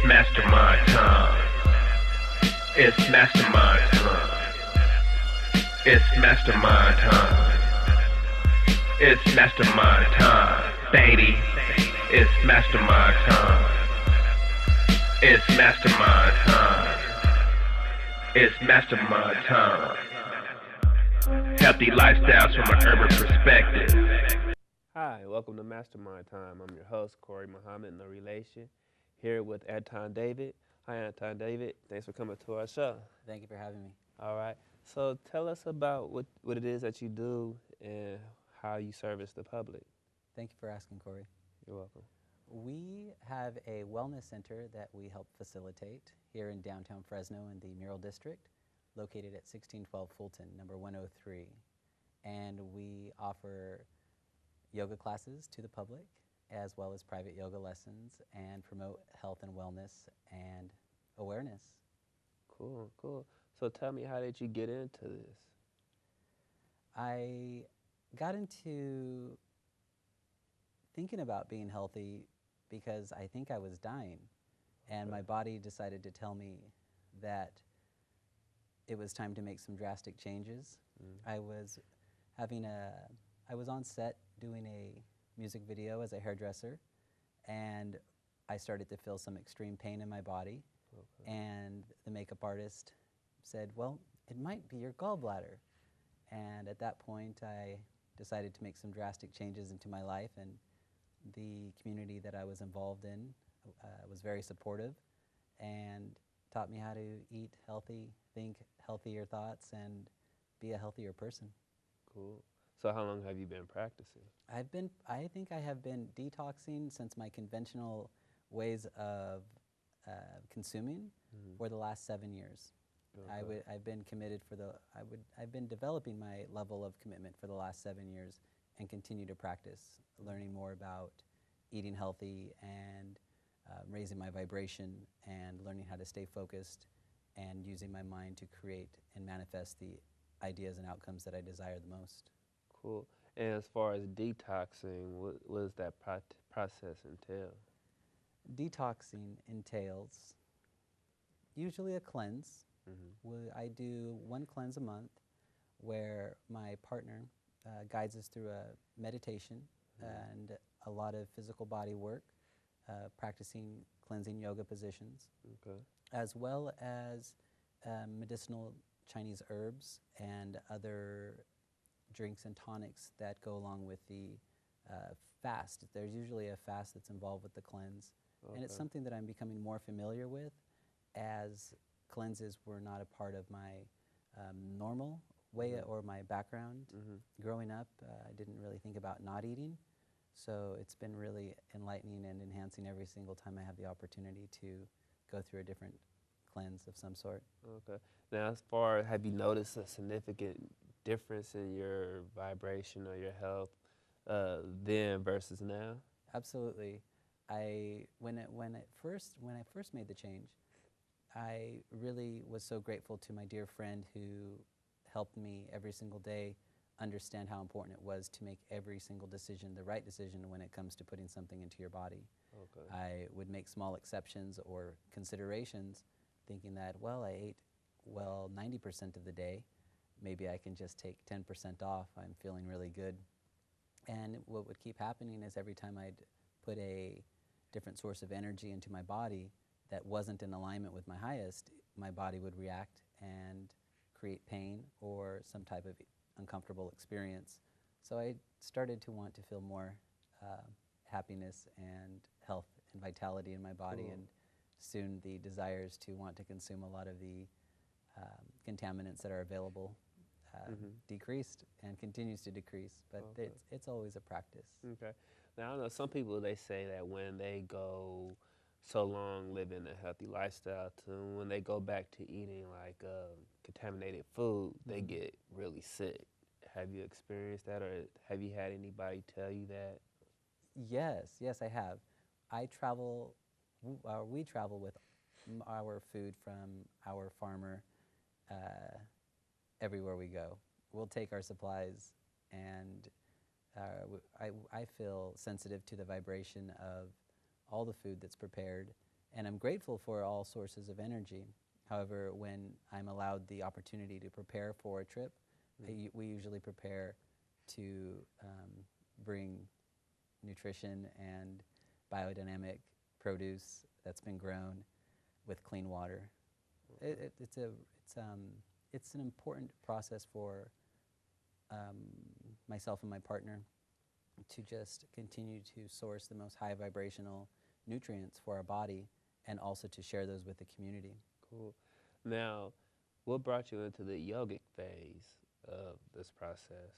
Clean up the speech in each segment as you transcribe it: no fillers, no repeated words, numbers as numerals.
mastermind time. It's mastermind time. It's mastermind time. It's mastermind time, baby. It's mastermind time. It's mastermind time. It's mastermind time. Healthy lifestyles from an urban perspective. Hi, welcome to Mastermind Time. I'm your host, Corey Muhammad, no relation, here with Anton David. Hi, Anton David. Thanks for coming to our show. Thank you for having me. All right. So tell us about what it is that you do and how you service the public. Thank you for asking, Corey. You're welcome. We have a wellness center that we help facilitate here in downtown Fresno in the Mural District, located at 1612 Fulton, number 103. And we offer yoga classes to the public, as well as private yoga lessons, and promote health and wellness and awareness. Cool, cool. So tell me, how did you get into this? I got into thinking about being healthy because I think I was dying, and my body decided to tell me that it was time to make some drastic changes. I was on set doing a music video as a hairdresser, and I started to feel some extreme pain in my body. And the makeup artist said, well, it might be your gallbladder. And at that point, I decided to make some drastic changes into my life, and the community that I was involved in was very supportive and taught me how to eat healthy, think healthier thoughts, and be a healthier person. Cool. So how long have you been practicing? I think I have been detoxing since my conventional ways of consuming for the last 7 years. Okay. I've been committed I've been developing my level of commitment for the last 7 years and continue to practice, learning more about eating healthy and raising my vibration and learning how to stay focused and using my mind to create and manifest the ideas and outcomes that I desire the most. Cool. And as far as detoxing, what does that process entail? Detoxing entails usually a cleanse. I do one cleanse a month where my partner guides us through a meditation and a lot of physical body work, practicing cleansing yoga positions, as well as medicinal Chinese herbs and other drinks and tonics that go along with the fast. There's usually a fast that's involved with the cleanse. And it's something that I'm becoming more familiar with, as cleanses were not a part of my normal way or my background. Growing up, I didn't really think about not eating. So it's been really enlightening and enhancing every single time I have the opportunity to go through a different cleanse of some sort. Okay. Now, as far as, have you noticed a significant difference in your vibration or your health then versus now? Absolutely. When I first made the change, I really was so grateful to my dear friend who helped me every single day understand how important it was to make every single decision the right decision when it comes to putting something into your body. I would make small exceptions or considerations, thinking that, well, I ate well 90% of the day, maybe I can just take 10% off. I'm feeling really good. And what would keep happening is every time I'd put a different source of energy into my body that wasn't in alignment with my highest, my body would react and create pain or some type of uncomfortable experience. So I started to want to feel more happiness and health and vitality in my body, and soon the desires to want to consume a lot of the contaminants that are available decreased and continues to decrease, but it's always a practice. Okay. Now, I know some people, they say that when they go so long living a healthy lifestyle to when they go back to eating like contaminated food, they get really sick. Have you experienced that, or have you had anybody tell you that? Yes, I have. We travel with our food from our farmer everywhere we go. We'll take our supplies, and I feel sensitive to the vibration of all the food that's prepared And I'm grateful for all sources of energy. However, when I'm allowed the opportunity to prepare for a trip, we usually prepare to bring nutrition and biodynamic produce that's been grown with clean water. It's an important process for myself and my partner to just continue to source the most high vibrational nutrients for our body and also to share those with the community. Cool. Now, what brought you into the yogic phase of this process?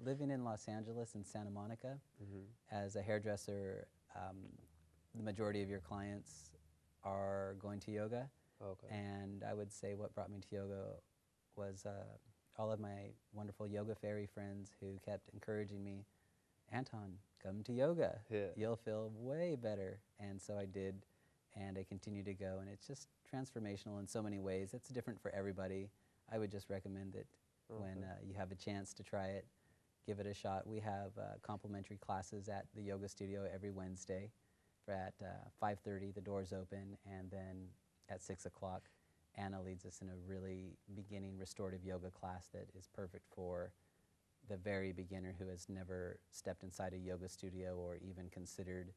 Living in Los Angeles and Santa Monica, as a hairdresser, the majority of your clients are going to yoga. Okay. And I would say what brought me to yoga was all of my wonderful yoga fairy friends who kept encouraging me, Anton, come to yoga. Yeah. You'll feel way better. And so I did, and I continue to go. And it's just transformational in so many ways. It's different for everybody. I would just recommend it when you have a chance to try it. Give it a shot. We have complimentary classes at the yoga studio every Wednesday. At 5:30, the doors open, and then at 6 o'clock, Anna leads us in a really beginning restorative yoga class that is perfect for the very beginner who has never stepped inside a yoga studio or even considered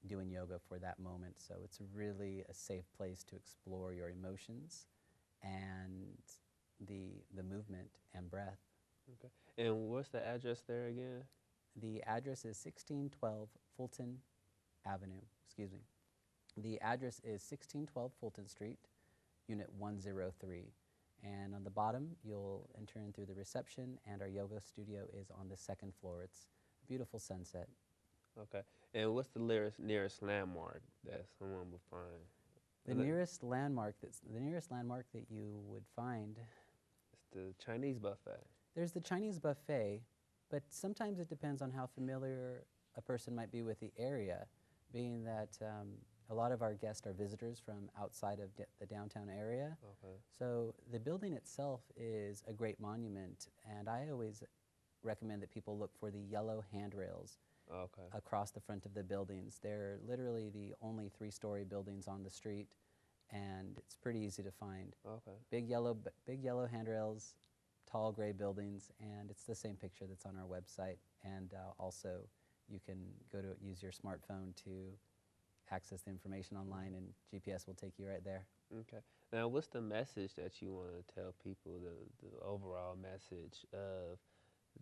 doing yoga for that moment. So it's really a safe place to explore your emotions and the movement and breath. Okay. And what's the address there again? The address is 1612 Fulton Avenue, excuse me. The address is 1612 Fulton Street, Unit 103. And on the bottom, you'll enter in through the reception, and our yoga studio is on the second floor. It's a beautiful sunset. Okay. And what's the nearest landmark that someone would find? The nearest landmark that you would find, It's the Chinese buffet. there's the Chinese buffet, but sometimes it depends on how familiar a person might be with the area, being that a lot of our guests are visitors from outside of the downtown area. Okay. So the building itself is a great monument, and I always recommend that people look for the yellow handrails across the front of the buildings. They're literally the only 3-story buildings on the street, and it's pretty easy to find. Okay. Big yellow handrails, tall gray buildings, and it's the same picture that's on our website. And also, you can use your smartphone to access the information online, and GPS will take you right there. Okay. Now, what's the message that you want to tell people, the overall message of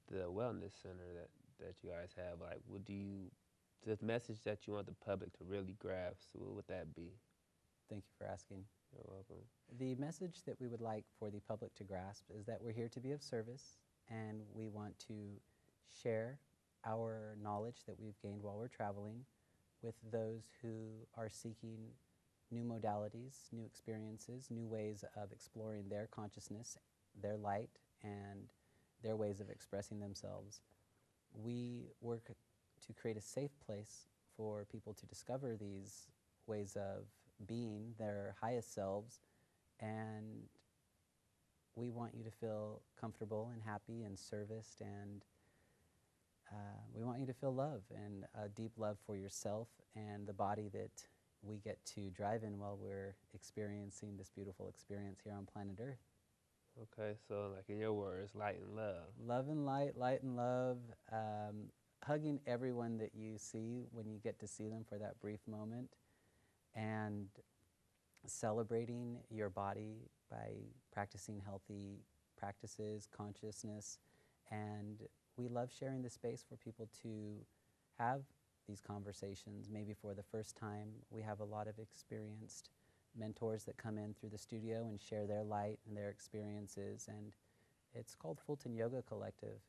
the wellness center that you guys have? Like, the message that you want the public to really grasp, what would that be? Thank you for asking. You're welcome. The message that we would like for the public to grasp is that we're here to be of service, and we want to share our knowledge that we've gained while we're traveling with those who are seeking new modalities, new experiences, new ways of exploring their consciousness, their light, and their ways of expressing themselves. We work to create a safe place for people to discover these ways of being their highest selves, and we want you to feel comfortable and happy and serviced, and we want you to feel love and a deep love for yourself and the body that we get to drive in while we're experiencing this beautiful experience here on planet Earth. Okay, so like in your words, light and love. Love and light and love, hugging everyone that you see when you get to see them for that brief moment, and celebrating your body by practicing healthy practices, consciousness, and we love sharing the space for people to have these conversations, maybe for the first time. We have a lot of experienced mentors that come in through the studio and share their light and their experiences, and it's called Fulton Yoga Collective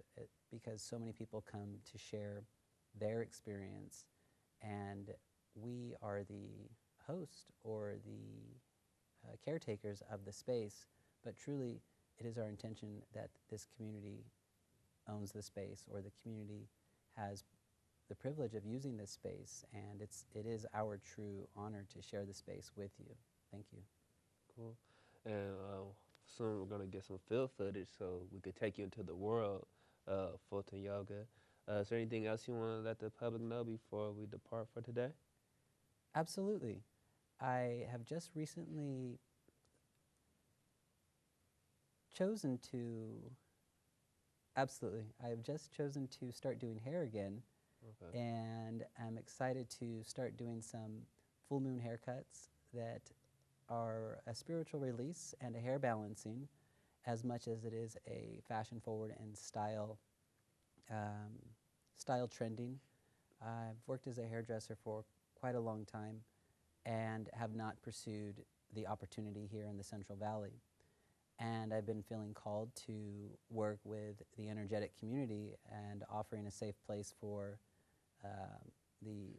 because so many people come to share their experience, and we are the host or the caretakers of the space, but truly it is our intention that this community owns the space, or the community has the privilege of using this space, and it is our true honor to share the space with you. Thank you. Cool. And soon we're going to get some field footage so we could take you into the world of Fulton Yoga. Is there anything else you want to let the public know before we depart for today? Absolutely. I have just recently chosen to, absolutely, I have just chosen to start doing hair again, Okay. and I'm excited to start doing some full moon haircuts that are a spiritual release and a hair balancing as much as it is a fashion forward and um, style trending. I've worked as a hairdresser for quite a long time and have not pursued the opportunity here in the Central Valley. And I've been feeling called to work with the energetic community and offering a safe place for the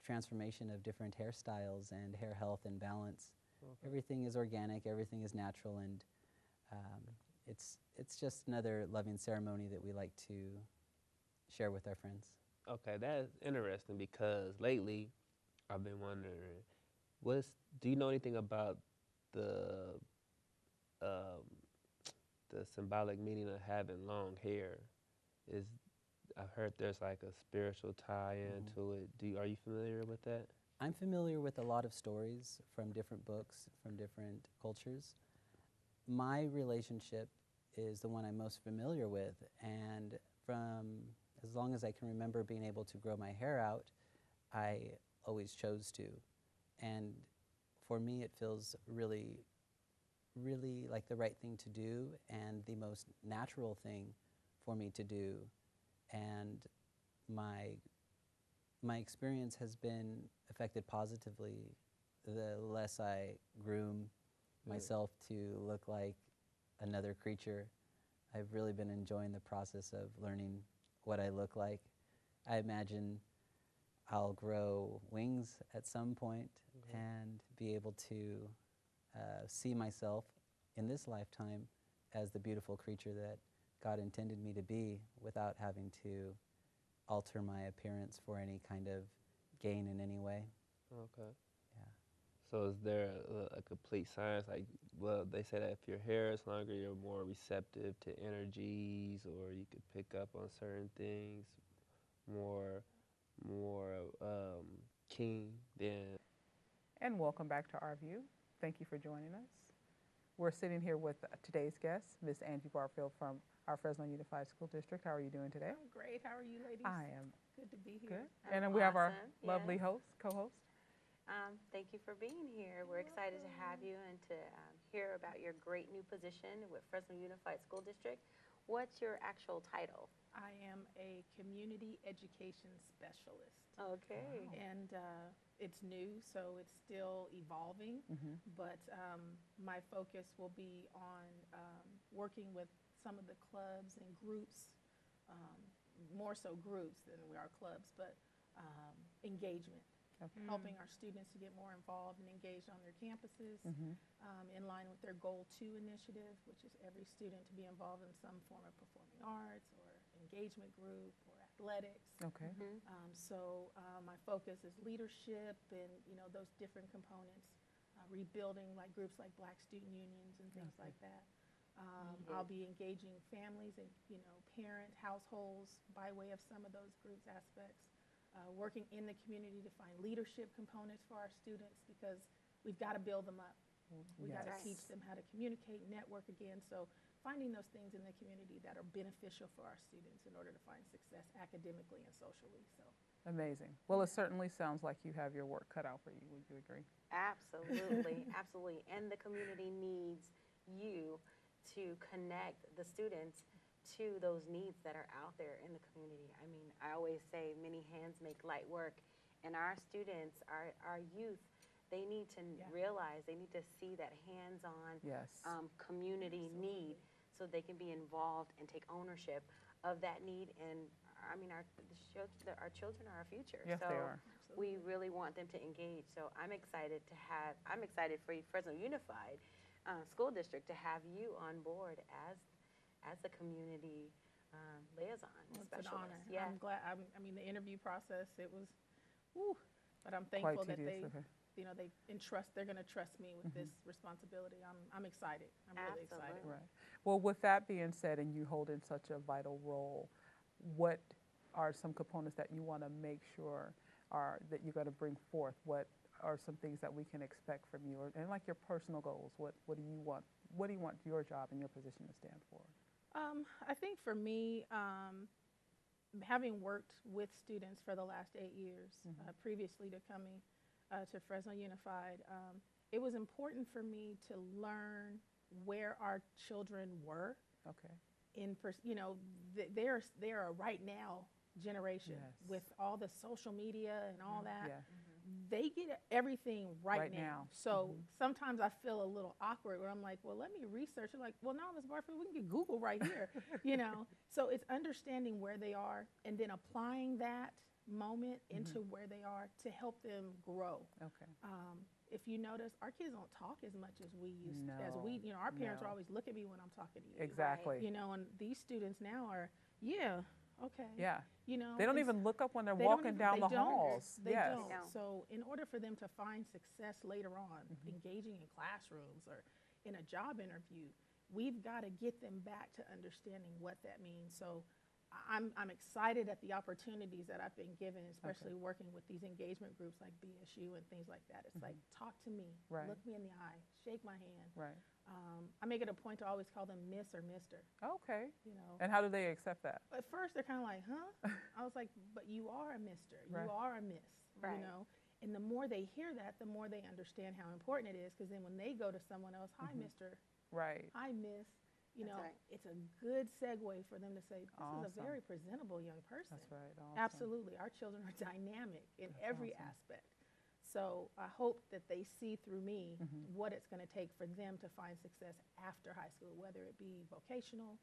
transformation of different hairstyles and hair health and balance. Okay. Everything is organic, everything is natural, and it's just another loving ceremony that we like to share with our friends. Okay, that's interesting because lately I've been wondering, do you know anything about the um, the symbolic meaning of having long hair? Is I've heard there's like a spiritual tie-in to it. Are you familiar with that? I'm familiar with a lot of stories from different books, from different cultures. My relationship is the one I'm most familiar with, and from as long as I can remember being able to grow my hair out, I always chose to. And for me, it feels really, really like the right thing to do and the most natural thing for me to do. And my experience has been affected positively the less I groom myself to look like another creature. I've really been enjoying the process of learning what I look like. I imagine I'll grow wings at some point and be able to see myself in this lifetime as the beautiful creature that God intended me to be without having to alter my appearance for any kind of gain in any way. Okay. Yeah. So is there a complete science? Like, well, they say that if your hair is longer, you're more receptive to energies, or you could pick up on certain things more, more keen than. And welcome back to Our View. Thank you for joining us. We're sitting here with today's guest, Ms. Angie Barfield from our Fresno Unified School District. How are you doing today? I'm great. How are you, ladies? I am Good to be good. here. And then I'm we have our awesome, lovely yes. co-host. Thank you for being here. We're excited to have you and to hear about your great new position with Fresno Unified School District. What's your actual title? I am a community education specialist. Okay. Wow. And it's new, so it's still evolving. But my focus will be on working with some of the clubs and groups, more so groups than we are clubs, but engagement. Okay. Helping our students to get more involved and engaged on their campuses, in line with their Goal 2 initiative, which is every student to be involved in some form of performing arts or engagement group or athletics. Okay. So my focus is leadership and those different components, rebuilding like groups like Black Student Unions and things like that. I'll be engaging families and parent households by way of some of those groups aspects. Working in the community to find leadership components for our students because we've got to build them up. We've got to Yes. teach them how to communicate, network again. So finding those things in the community that are beneficial for our students in order to find success academically and socially. So Amazing. Well, it certainly sounds like you have your work cut out for you. Would you agree? Absolutely, absolutely. And the community needs you to connect the students to those needs that are out there in the community. I mean, I always say many hands make light work, and our students, our youth, they need to realize, they need to see that hands-on Yes. community need so they can be involved and take ownership of that need. And I mean, our children are our future. Yes, so they are. we really want them to engage. So I'm excited for Fresno Unified School District to have you on board as the community liaison it's specialist. an honor. Yeah. I'm glad. I mean, the interview process, it was, but I'm Quite thankful that tedious. they, Okay. they're going to trust me with this responsibility. I'm excited. I'm really excited. Absolutely. Right. Well, with that being said, and you hold in such a vital role, what are some components that you want to make sure that you're going to bring forth? What are some things that we can expect from you, and like your personal goals? What do you want? What do you want your job and your position to stand for? I think for me, having worked with students for the last 8 years, previously to coming to Fresno Unified, it was important for me to learn where our children were. Okay. They're a right now generation with all the social media and all that. Yeah. They get everything right now. now. So sometimes I feel a little awkward where I'm like, well, let me research. They're like, well, no, Ms. Barfield, we can get Google right here, So it's understanding where they are and then applying that moment into where they are to help them grow. Okay. If you notice, our kids don't talk as much as we used No, as we, our parents no. are always look at me when I'm talking to you. Exactly. And these students now are, okay. Yeah. They don't it's- even look up when they're they don't walking even- down they the don't. halls. They Yes. don't. No. So in order for them to find success later on, engaging in classrooms or in a job interview, we've got to get them back to understanding what that means. So I'm excited at the opportunities that I've been given, especially working with these engagement groups like BSU and things like that. It's like, talk to me, Right. look me in the eye, shake my hand. Right. I make it a point to always call them Miss or Mister. Okay. You know, And how do they accept that? at first they're kind of like, huh? I was like, but you are a mister. Right. You are a miss. Right. And the more they hear that, the more they understand how important it is. Because then when they go to someone else, hi, mister, Right. hi, miss, That's right. it's a good segue for them to say, this is Awesome. a very presentable young person. That's right. Awesome. Absolutely. Our children are dynamic in That's every awesome. aspect. So I hope that they see through me what it's going to take for them to find success after high school, whether it be vocational,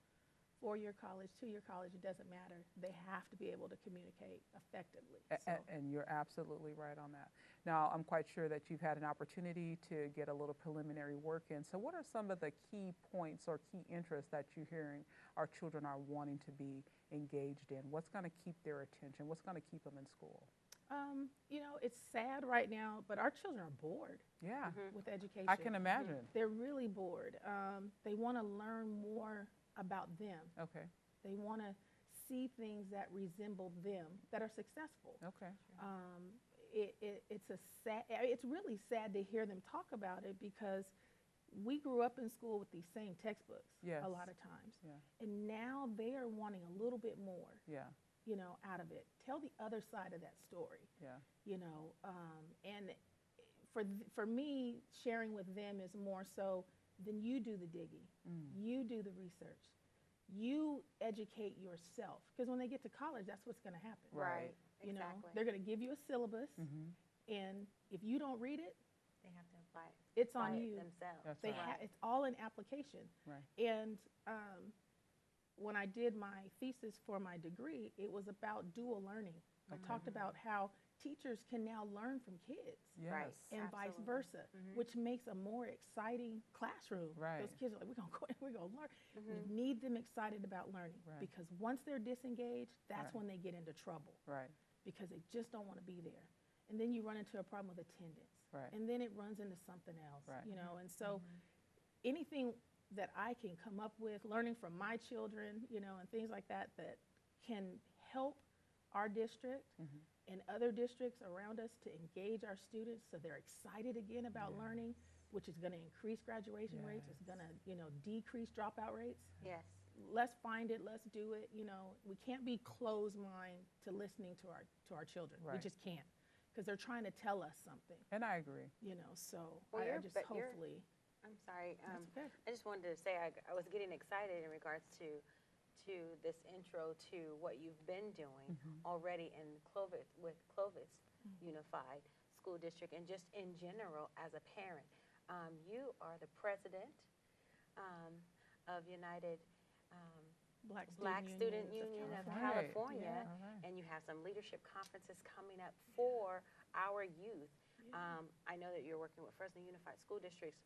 4-year college, 2-year college, it doesn't matter. They have to be able to communicate effectively. And you're absolutely right on that. Now, I'm quite sure that you've had an opportunity to get a little preliminary work in. So what are some of the key points or key interests that you're hearing our children are wanting to be engaged in? What's going to keep their attention? What's going to keep them in school? It's sad right now, but our children are bored Yeah, with education. I can imagine. They're really bored. They want to learn more about them. Okay, They want to see things that resemble them, that are successful. okay. It's really sad to hear them talk about it because we grew up in school with these same textbooks Yes. a lot of times. Yeah, And now they are wanting a little bit more, yeah, out of it. Tell the other side of that story, yeah. and for me, sharing with them is more so then you do the digging, you do the research, you educate yourself. Because when they get to college, that's what's going to happen. Right. Exactly. They're going to give you a syllabus, Mm-hmm. and if you don't read it, They have to apply it. it's Apply on it you. themselves. That's They right. it's all an application. Right. And when I did my thesis for my degree, it was about dual learning. I talked about how teachers can now learn from kids Yes. Right. and vice Absolutely. versa, which makes a more exciting classroom. Right. Those kids are like, we're going to go in, we're going to learn. Mm-hmm. We need them excited about learning Right. because once they're disengaged, that's Right. when they get into trouble Right. because they just don't want to be there. And then you run into a problem with attendance. Right. And then it runs into something else, Right. And so anything that I can come up with, learning from my children, and things like that, that can help our district and other districts around us to engage our students so they're excited again about learning, which is going to increase graduation rates, it's going to, decrease dropout rates. Yes. Let's find it, let's do it, we can't be closed mind to listening to our children. We Right. just can't because they're trying to tell us something, And I agree. so Well, I you're- just but you're- hopefully. I'm sorry. That's okay. I just wanted to say I was getting excited in regards to this intro to what you've been doing already in Clovis with Clovis Unified School District and just in general as a parent. You are the president of United Black Student Union of California, Yeah. All right. and you have some leadership conferences coming up for our youth. I know that you're working with Fresno Unified School District's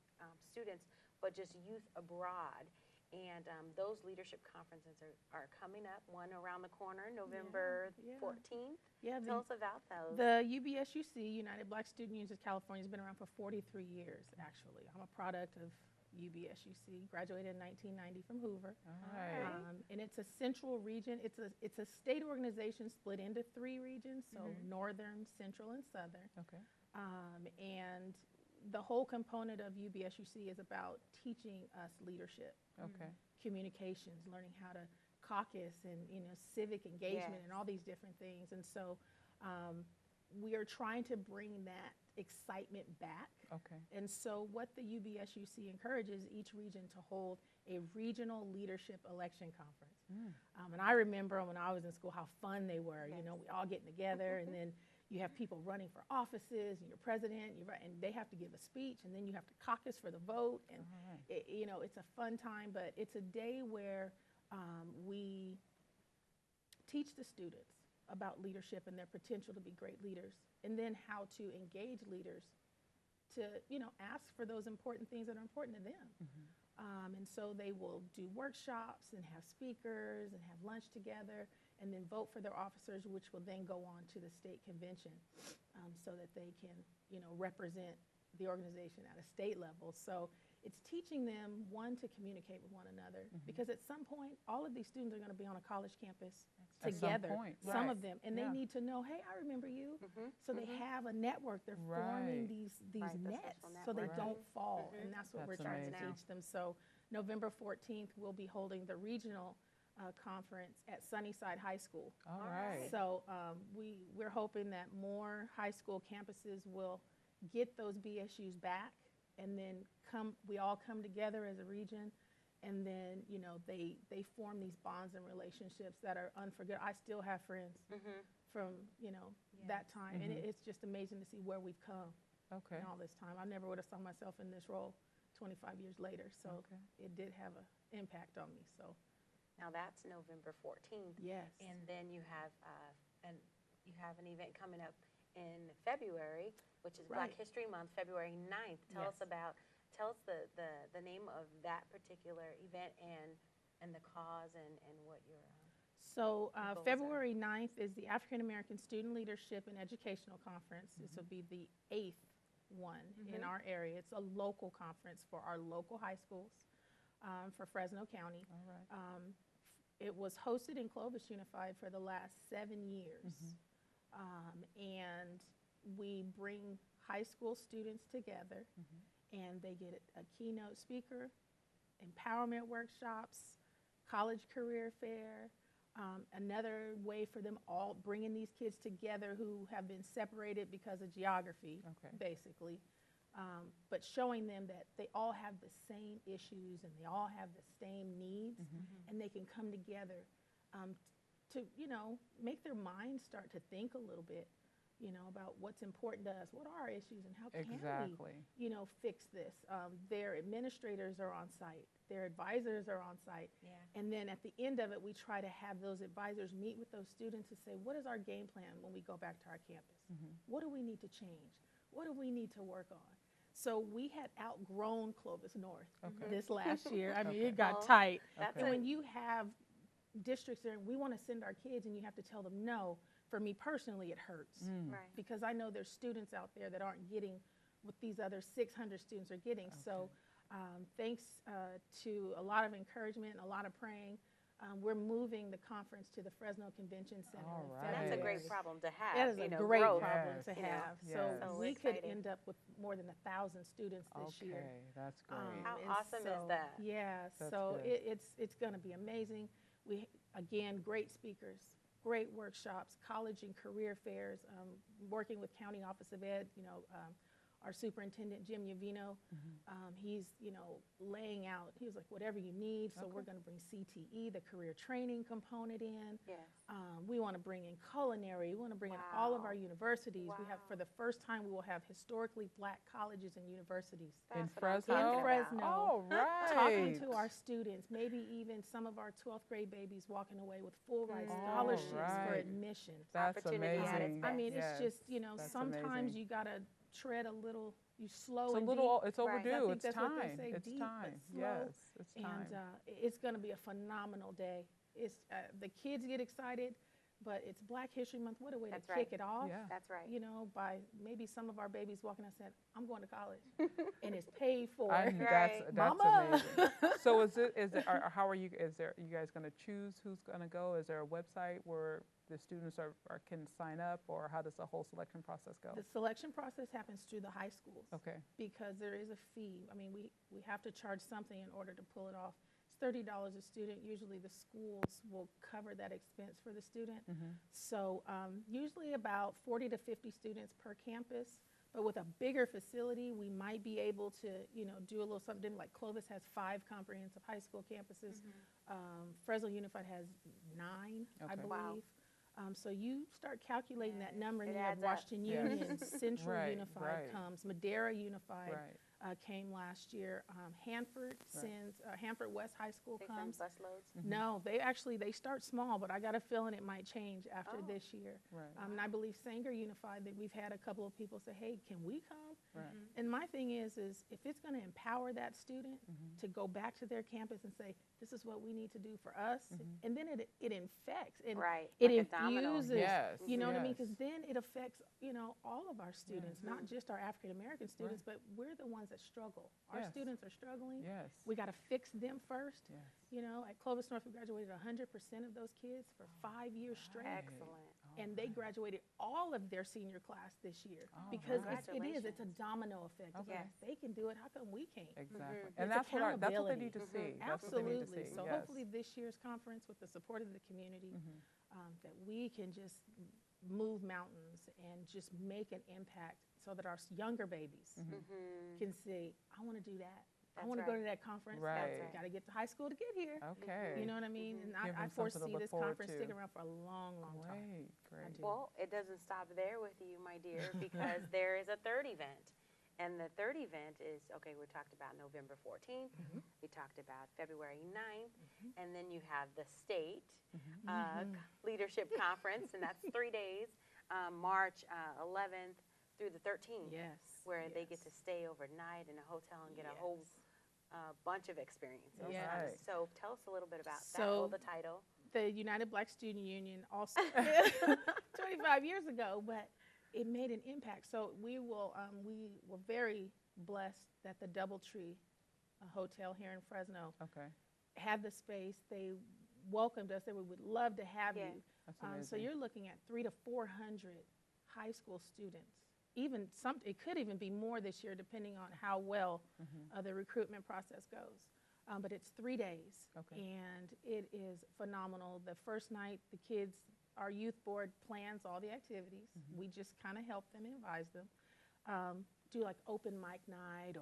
students, but just youth abroad. And those leadership conferences are coming up, one around the corner, November Yeah. 14th. Yeah, Tell us about those. the UBSUC, United Black Student Unions of California, has been around for 43 years, actually. I'm a product of UBSUC, graduated in 1990 from Hoover. All right. And it's a central region. It's a state organization split into 3 regions, so northern, central, and southern. Okay. And the whole component of UBSUC is about teaching us leadership, Okay. communications, learning how to caucus and, civic engagement Yes. and all these different things. And so we are trying to bring that excitement back. Okay. And so what the UBSUC encourages each region to hold a regional leadership election conference. And I remember when I was in school how fun they were. Yes. We all getting together, and then you have people running for offices, and your president, and they have to give a speech, and then you have to caucus for the vote. And All right. it's a fun time, but it's a day where we teach the students about leadership and their potential to be great leaders, and then how to engage leaders to, ask for those important things that are important to them. And so they will do workshops and have speakers and have lunch together, and then vote for their officers, which will then go on to the state convention, so that they can, represent the organization at a state level. So it's teaching them, one, to communicate with one another, because at some point, all of these students are going to be on a college campus At some together, point, some right. of them, and they Yeah. need to know, hey, I remember you. So they have a network. They're forming Right. these Right, the nets social so they network. don't fall, and that's what we're That's trying to amazing. teach them. So November 14th, we'll be holding the regional conference at Sunnyside High School. All right. So we're hoping that more high school campuses will get those BSUs back, and then we all come together as a region, and then, they form these bonds and relationships that are unforgettable. I still have friends from, that time, and it's just amazing to see where we've come Okay. in all this time. I never would have saw myself in this role 25 years later, so Okay. it did have an impact on me, so Now that's November 14th. yes. And then you have an event coming up in February, which is Black Right. History Month, February 9th. Tell us the name of that particular event and the cause and what your So goals are. February 9th is the African American Student Leadership and Educational Conference. This will be the 8th one in our area. It's a local conference for our local high schools for Fresno County. All right. It was hosted in Clovis Unified for the last 7 years. And we bring high school students together, and they get a keynote speaker, empowerment workshops, college career fair, another way for them all, bringing these kids together who have been separated because of geography, Okay. basically, but showing them that they all have the same issues and they all have the same needs, and they can come together to, make their minds start to think a little bit, about what's important to us, what are our issues, and how can Exactly. we, fix this. Their administrators are on site, their advisors are on site, and then at the end of it, we try to have those advisors meet with those students to say, what is our game plan when we go back to our campus? What do we need to change? What do we need to work on? So we had outgrown Clovis North this last year. I mean, it got Oh, tight. that's And a- when you have districts there, we want to send our kids, and you have to tell them no. For me personally, it hurts Right. because I know there's students out there that aren't getting what these other 600 students are getting. So thanks to a lot of encouragement and a lot of praying, we're moving the conference to the Fresno Convention Center All in right. And that's a February. great problem to have. That is a great growth. problem Yes, to you know. have. yes. So So we could exciting. end up with more than 1,000 students this year. Okay, that's great. How And awesome is so, that? Yeah, That's so good. it's going to be amazing. We, again, great speakers, great workshops, college and career fairs, working with County Office of Ed, our superintendent, Jim Uvino, he's, laying out, he was like, whatever you need. So we're going to bring CTE, the career training component in. Yes. We want to bring in culinary. We want to bring in all of Wow. our universities. We have, Wow. for the first time, we will have historically Black colleges and universities. In That's what I'm Fresno? talking In about. Fresno. All right. Talking to our students, maybe even some of our 12th grade babies walking away with full ride scholarships for right. admission. That's Opportunity at its amazing. best. I mean, Yes, it's just, that's sometimes amazing. you got to tread a little, you slow It's a and little, deep. it's Right. I overdue. think It's that's what they time. say, It's deep but time. slow. Yes, it's time. And it's going to be a phenomenal day. It's the kids get excited, but it's Black History Month. What a way That's to right. kick it off. Yeah. That's right. You know, by maybe some of our babies walking out and said, I'm going to college, and it's paid for. Right. That's Mama. amazing. So is it, how are you, you guys going to choose who's going to go? Is there a website where the students can sign up, or how does the whole selection process go? The selection process happens through the high schools. Okay. Because there is a fee. I mean, we have to charge something in order to pull it off. It's $30 a student. Usually the schools will cover that expense for the student. So usually about 40 to 50 students per campus. But with a bigger facility, we might be able to, you know, do a little something like Clovis has 5 comprehensive high school campuses. Fresno Unified has 9, I Okay. believe. Wow. So you start calculating that number, and It you have adds up. Washington Yes. Union, Central Right, Unified right. comes, Madera Unified Right. came last year. Hanford sends, Hanford West High School They comes. send busloads. No, they start small, but I got a feeling it might change after Oh. this year. Right. And I believe Sanger Unified, that we've had a couple of people say, hey, can we come? Right. And my thing is if it's going to empower that student to go back to their campus and say, this is what we need to do for us, and then it infects and Right. it Like a domino. infuses, Yes, you know what I mean? yes. Because then it affects, you know, all of our students, not just our African American students, but we're the ones that struggle. Our Yes. students are struggling. Yes. We got to fix them first. Yes. You know, at Clovis North, we graduated 100% of those kids for 5 years straight. Excellent. And they graduated all of their senior class this year Oh, because nice. it's a domino effect. It's Okay. like, they can do it. How come we can't? Exactly. It's And that's what they accountability. need to see. That's what they need to Absolutely. see. So Yes. hopefully this year's conference, with the support of the community, that we can just move mountains and just make an impact so that our younger babies can say, I want to do that. I That's want to go right. to that conference. Right. right. Got to get to high school to get here. Okay. You know what I mean? And Give I them something to foresee look this forward conference to. sticking around for a long, long time. Great, great. do. Well, it doesn't stop there with you, my dear, because there is a third event. And the third event is, okay, we talked about November 14th. We talked about February 9th. And then you have the state leadership conference, and that's 3 days, March 11th through the 13th. Yes. Where they get to stay overnight in a hotel and get a whole bunch of experiences. Yes. Right. So tell us a little bit about that. So- Well, the title. The United Black Student Union also 25 years ago, but it made an impact. So we were very blessed that the Doubletree Hotel here in Fresno Okay. had the space. They welcomed us. They would love to have Yeah. you. That's So amazing. you're looking at 300 to 400 high school students. Even it could even be more this year, depending on how well the recruitment process goes. But it's 3 days, Okay. and it is phenomenal. The first night, our youth board plans all the activities. We just kind of help them and advise them. Do like open mic night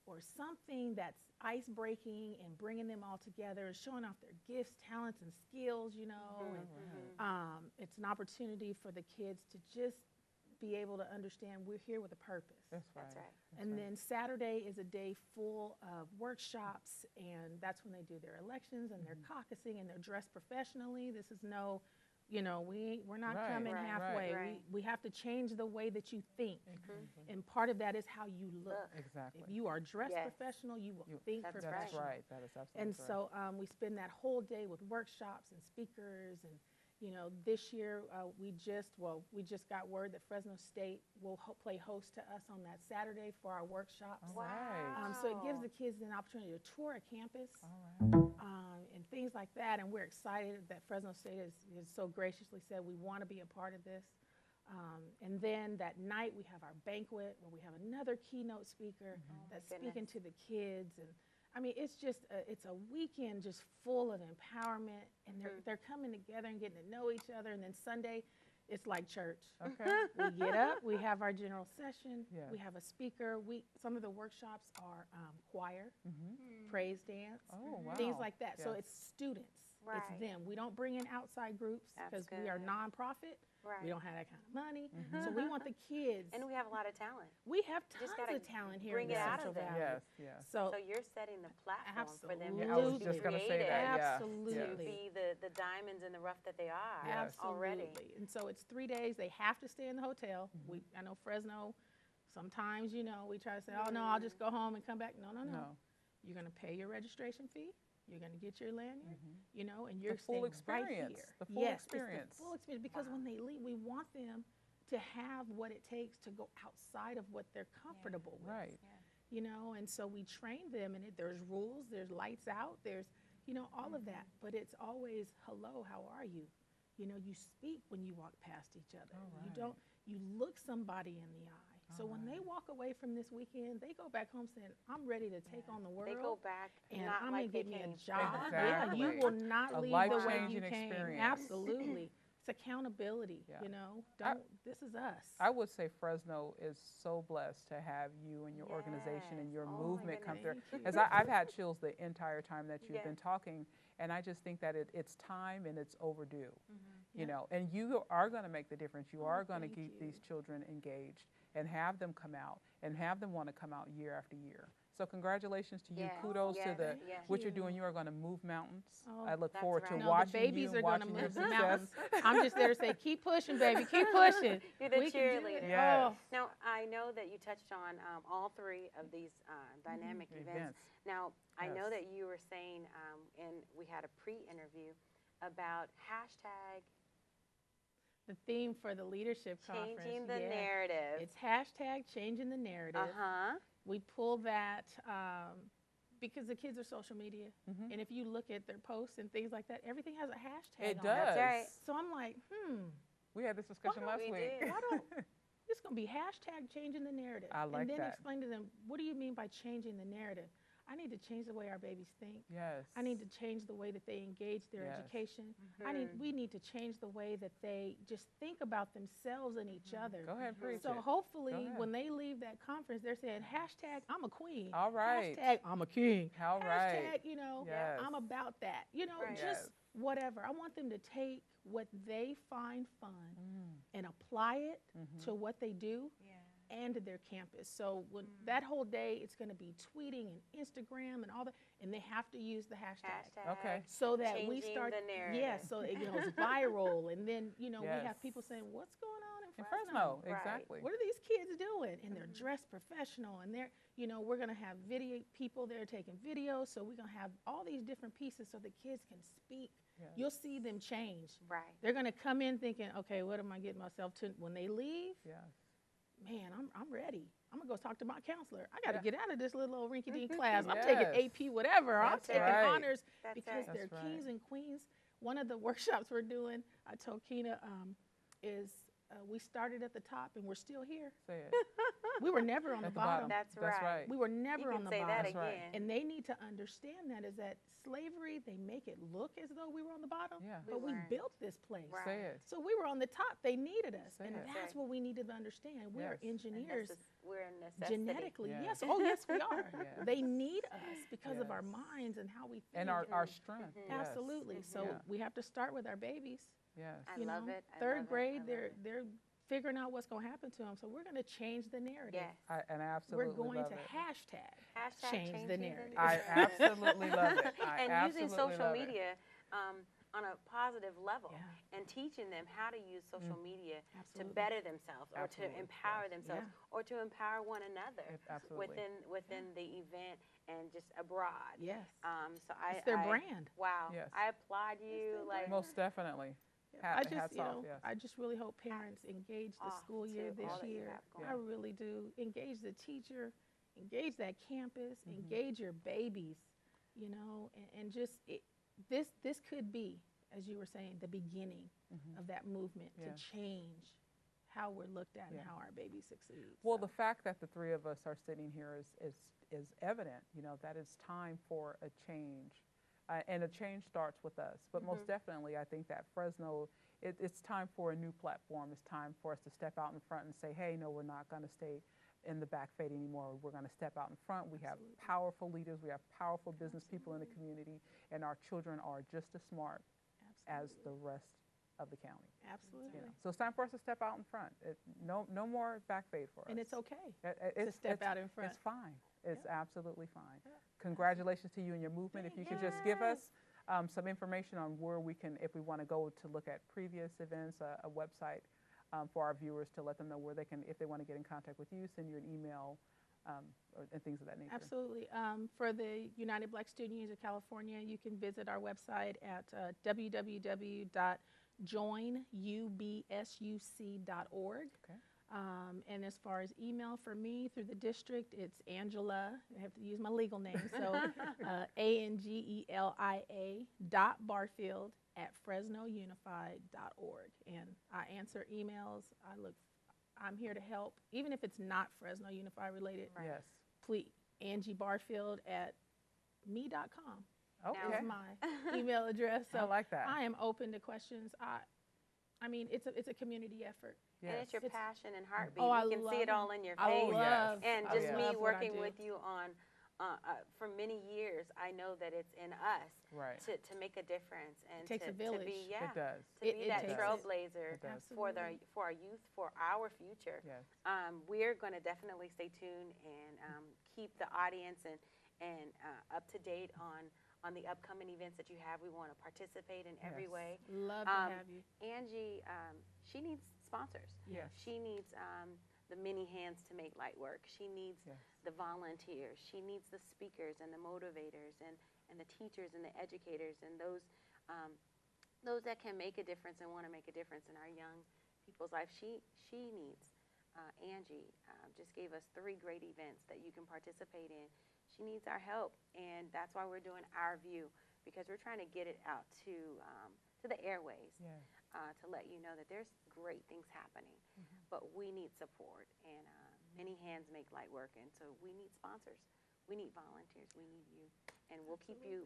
or something that's ice breaking and bringing them all together and showing off their gifts, talents, and skills, you know. And it's an opportunity for the kids to just be able to understand we're here with a purpose. That's right. That's right. And then Saturday is a day full of workshops, and that's when they do their elections and their caucusing, and they're dressed professionally. This is no, you know, we're not Right, coming right, halfway. right. We have to change the way that you think, Exactly. and part of that is how you look. Exactly. If you are dressed Yes. professional, you will You- think That's professional. That's right. That is absolutely And right. so we spend that whole day with workshops and speakers, and you know, this year we just got word that Fresno State will play host to us on that Saturday for our workshops. All right. So it gives the kids an opportunity to tour a campus All right. and things like that. And we're excited that Fresno State has so graciously said we want to be a part of this. And then that night we have our banquet where we have another keynote speaker that's speaking to the kids. And I mean, it's just it's a weekend just full of empowerment, and they're coming together and getting to know each other. And then Sunday, it's like church. Okay. We get up, we have our general session, Yes. we have a speaker. Some of the workshops are choir, praise dance, Oh, wow. things like that. So Yes. it's students, Right. it's them. We don't bring in outside groups That's because we are good. nonprofit. Right. We don't have that kind of money. So we want the kids. And we have a lot of talent. We have just tons gotta of talent here bring in it out Central of them. Valley. Yes, yes. So, So you're setting the platform for them absolutely. Yeah, I was to just be gonna say creative, that. Yeah. Absolutely. to be the diamonds in the rough that they are Yes. already. Absolutely. And so it's 3 days. They have to stay in the hotel. I know Fresno, sometimes, you know, we try to say, oh, no, I'll just go home and come back. No. No. You're going to pay your registration fee. you're going to get your lanyard, you know, and you're The full staying right experience. here. The full Yes, experience. it's the full experience, because when they leave, we want them to have what it takes to go outside of what they're comfortable with. Right. You know, and so we train them, and there's rules, there's lights out, there's, you know, all of that. But it's always, hello, how are you? You know, you speak when you walk past each other. You don't, you look somebody in the eye. So when they walk away from this weekend, they go back home saying, I'm ready to take on the world. They go back and not I'm like going to they get me came. a job. Exactly. Yeah, you will not A leave the way you life-changing came. experience. Absolutely. It's accountability, you know. This is us. I would say Fresno is so blessed to have you and your organization and your movement come through. Because I've had chills the entire time that you've been talking, and I just think that it's time and it's overdue. You know, and you are going to make the difference. You are going to keep these children engaged and have them come out and have them want to come out year after year. So congratulations to you. Kudos to what you're doing. You are going to move mountains. I look forward to watching the babies you are going to watching your move the success. mountains. I'm just there to say, keep pushing, baby, keep pushing. You're the We can do cheerleader. it. Yes. Now, I know that you touched on all three of these dynamic events. Now, I know that you were saying, and we had a pre-interview about hashtag The theme for the leadership conference. changing the narrative. It's hashtag changing the narrative. We pull that because the kids are social media. And if you look at their posts and things like that, everything has a hashtag It on does. That's right. So I'm like, We had this discussion last we week. did. why don't, it's going to be hashtag changing the narrative. I like and then that. explain to them, what do you mean by changing the narrative? I need to change the way our babies think. Yes. I need to change the way that they engage their education. We need to change the way that they just think about themselves and each other. Go ahead, preach So it. hopefully when they leave that conference, they're saying, hashtag, I'm a queen. All right. Hashtag, I'm a king. All right. Hashtag, you know, Yes. I'm about that. You know, Right. just whatever. I want them to take what they find fun and apply it to what they do and to their campus. So when that whole day, it's going to be tweeting and Instagram and all that, and they have to use the hashtag. Okay. So that we Changing start, the narrative. so it goes viral, and then we have people saying, "What's going on in In Fresno? Fresno, exactly. What are these kids doing?" And they're dressed professional, and they're, we're gonna have video people there taking videos, so we're gonna have all these different pieces so the kids can speak. You'll see them change. Right. They're gonna come in thinking, "Okay, what am I getting myself to?" When they leave, man, I'm ready. I'm gonna go talk to my counselor. I got to get out of this little old rinky-dink class. I'm taking AP whatever. I'm taking honors because they're kings and queens. One of the workshops we're doing, I told Keena, is we started at the top and we're still here. Say it. We were never on the bottom. That's right. We were never You on can the say bottom. that again. And they need to understand that is that slavery, they make it look as though we were on the bottom, Yeah. but we weren't. built this place. Right. Say it. So we were on the top. They needed us. Say And it. that's what we needed to understand. We are Yes. engineers. We're a necessity. Genetically, Yes. yes. Oh, yes, we are. Yes. They need us because of our Yes. minds and how we think. And our strength. Yes. Absolutely. So Yeah. we have to start with our babies. Yes. I love it. I Third love it. grade, I they're love it. they're figuring out what's going to happen to them. So we're going to change the narrative. Yes. And I absolutely We're going love to it. Hashtag change the changing narrative. I absolutely love it. I And using absolutely social love it. media on a positive level Yeah. and teaching them how to use social media to Absolutely. better themselves or Absolutely, to empower yes. themselves or to empower one another Absolutely. within the event and just abroad. Yes. So I It's their brand. Wow. Yes. I applaud you. Like Most definitely. I just, Hats off, yes. I just really hope parents engage the off school year to this all that you year. have going I really do. Engage the teacher, engage that campus, engage your babies, and just this could be, as you were saying, the beginning of that movement to change how we're looked at and how our babies succeed. Well, So, the fact that the three of us are sitting here is evident, that it's time for a change. And a change starts with us. But most definitely, I think that Fresno, it's time for a new platform. It's time for us to step out in front and say, hey, no, we're not going to stay in the back fade anymore. We're going to step out in front. We have powerful leaders. We have powerful business people in the community. And our children are just as smart as the rest of the county. Absolutely. So it's time for us to step out in front. No more back fade for us. And it's okay to step out in front. It's fine. It's absolutely fine. Congratulations to you and your movement. If you could just give us some information on where we can, if we want to go to look at previous events, a website for our viewers to let them know where they can, if they want to get in contact with you, send you an email, and things of that nature? Absolutely. For the United Black Student Unions of California, you can visit our website at www.joinubsuc.org. Okay. And as far as email for me through the district, it's Angela. I have to use my legal name, so ANGELIA.Barfield@fresnounified.org. And I answer emails. I'm here to help, even if it's not Fresno Unified related. Right. Yes. Please, AngieBarfield@me.com. Okay. Is my email address. So I like that. I am open to questions. I mean, it's a community effort. Yes. And it's your passion and heartbeat. Oh, I You can see it all in your I face. love, And I just love me what I working do. with you on, for many years, I know that it's in us Right. to make a difference and It takes to, a village. to be, It does. to be It that takes it. trailblazer It does. for Absolutely. our youth, for our future. Yes. We're going to definitely stay tuned and keep the audience and up to date on the upcoming events that you have. We want to participate in every Yes. way. Love to have you. Angie, she needs sponsors. Yes. She needs the many hands to make light work. She needs Yes. the volunteers. She needs the speakers and the motivators and the teachers and the educators and those that can make a difference and want to make a difference in our young people's life. She needs. Angie just gave us 3 great events that you can participate in. She needs our help, and that's why we're doing Our View, because we're trying to get it out to the airways. Yes. To let you know that there's great things happening, but we need support, and many hands make light work, and so we need sponsors, we need volunteers, we need you, and we'll keep you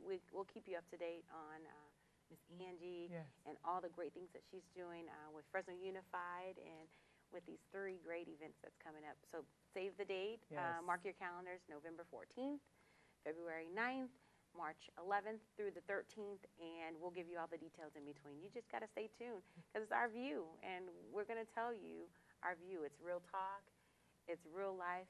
up to date on Miss Angie Yes. and all the great things that she's doing with Fresno Unified and with these 3 great events that's coming up. So save the date, Yes. mark your calendars, November 14th, February 9th, March 11th through the 13th, and we'll give you all the details in between. You just got to stay tuned because it's Our View, and we're going to tell you our view. It's real talk, it's real life,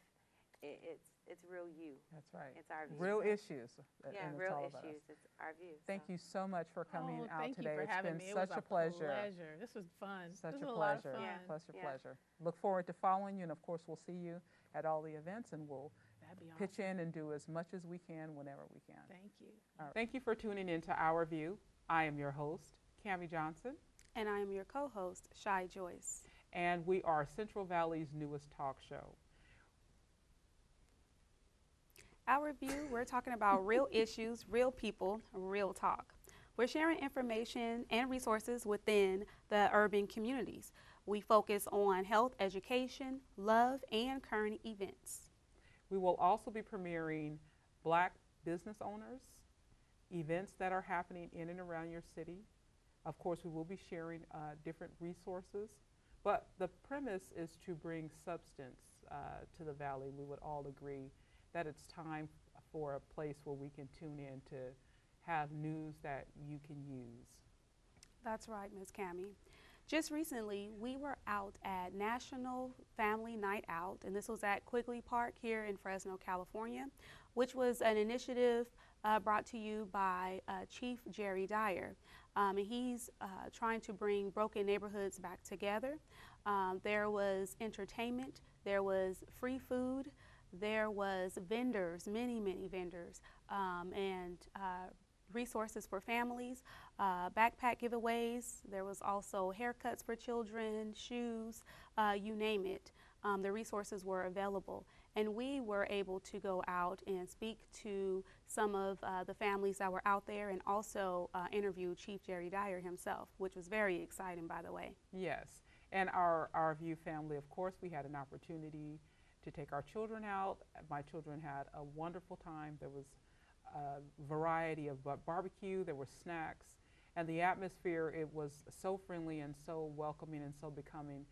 it's real you. That's right. It's our view. Real issues. Yeah, and it's real all about issues. us. It's Our View. Thank you so much for coming out Thank today. you for having It's me. been It such was a pleasure. This was fun. Such this a was pleasure. A lot of fun. Yeah. Such a pleasure. Look forward to following you, and of course, we'll see you at all the events, and we'll That'd be awesome. pitch in and do as much as we can whenever we can. Thank you. All right. Thank you for tuning in to Our View. I am your host, Cammie Johnson, And I am your co-host, Shy Joyce. and we are Central Valley's newest talk show. Our View, we're talking about real issues, real people, real talk. We're sharing information and resources within the urban communities. We focus on health, education, love, and current events. We will also be premiering Black business owners, events that are happening in and around your city. Of course, we will be sharing different resources, but the premise is to bring substance to the Valley. We would all agree that it's time for a place where we can tune in to have news that you can use. That's right, Ms. Cammie. Just recently, we were out at National Family Night Out, and this was at Quigley Park here in Fresno, California, which was an initiative brought to you by Chief Jerry Dyer. And he's trying to bring broken neighborhoods back together. There was entertainment, there was free food, there was vendors, many vendors, and resources for families, backpack giveaways. There was also haircuts for children, shoes, you name it. The resources were available. And we were able to go out and speak to some of the families that were out there and also interview Chief Jerry Dyer himself, which was very exciting, by the way. Yes, and our View family, of course, we had an opportunity to take our children out. My children had a wonderful time. There was a variety of barbecue, there were snacks, and the atmosphere, it was so friendly and so welcoming and so becoming,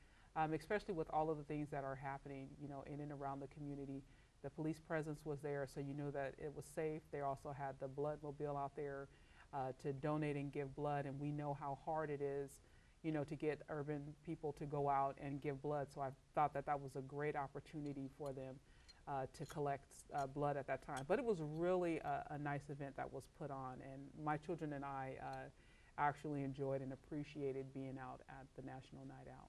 especially with all of the things that are happening, you know, in and around the community. The police presence was there, so you knew that it was safe. They also had the blood mobile out there to donate and give blood, and we know how hard it is, you know, to get urban people to go out and give blood. So I thought that that was a great opportunity for them to collect blood at that time. But it was really a nice event that was put on, and my children and I actually enjoyed and appreciated being out at the National Night Out.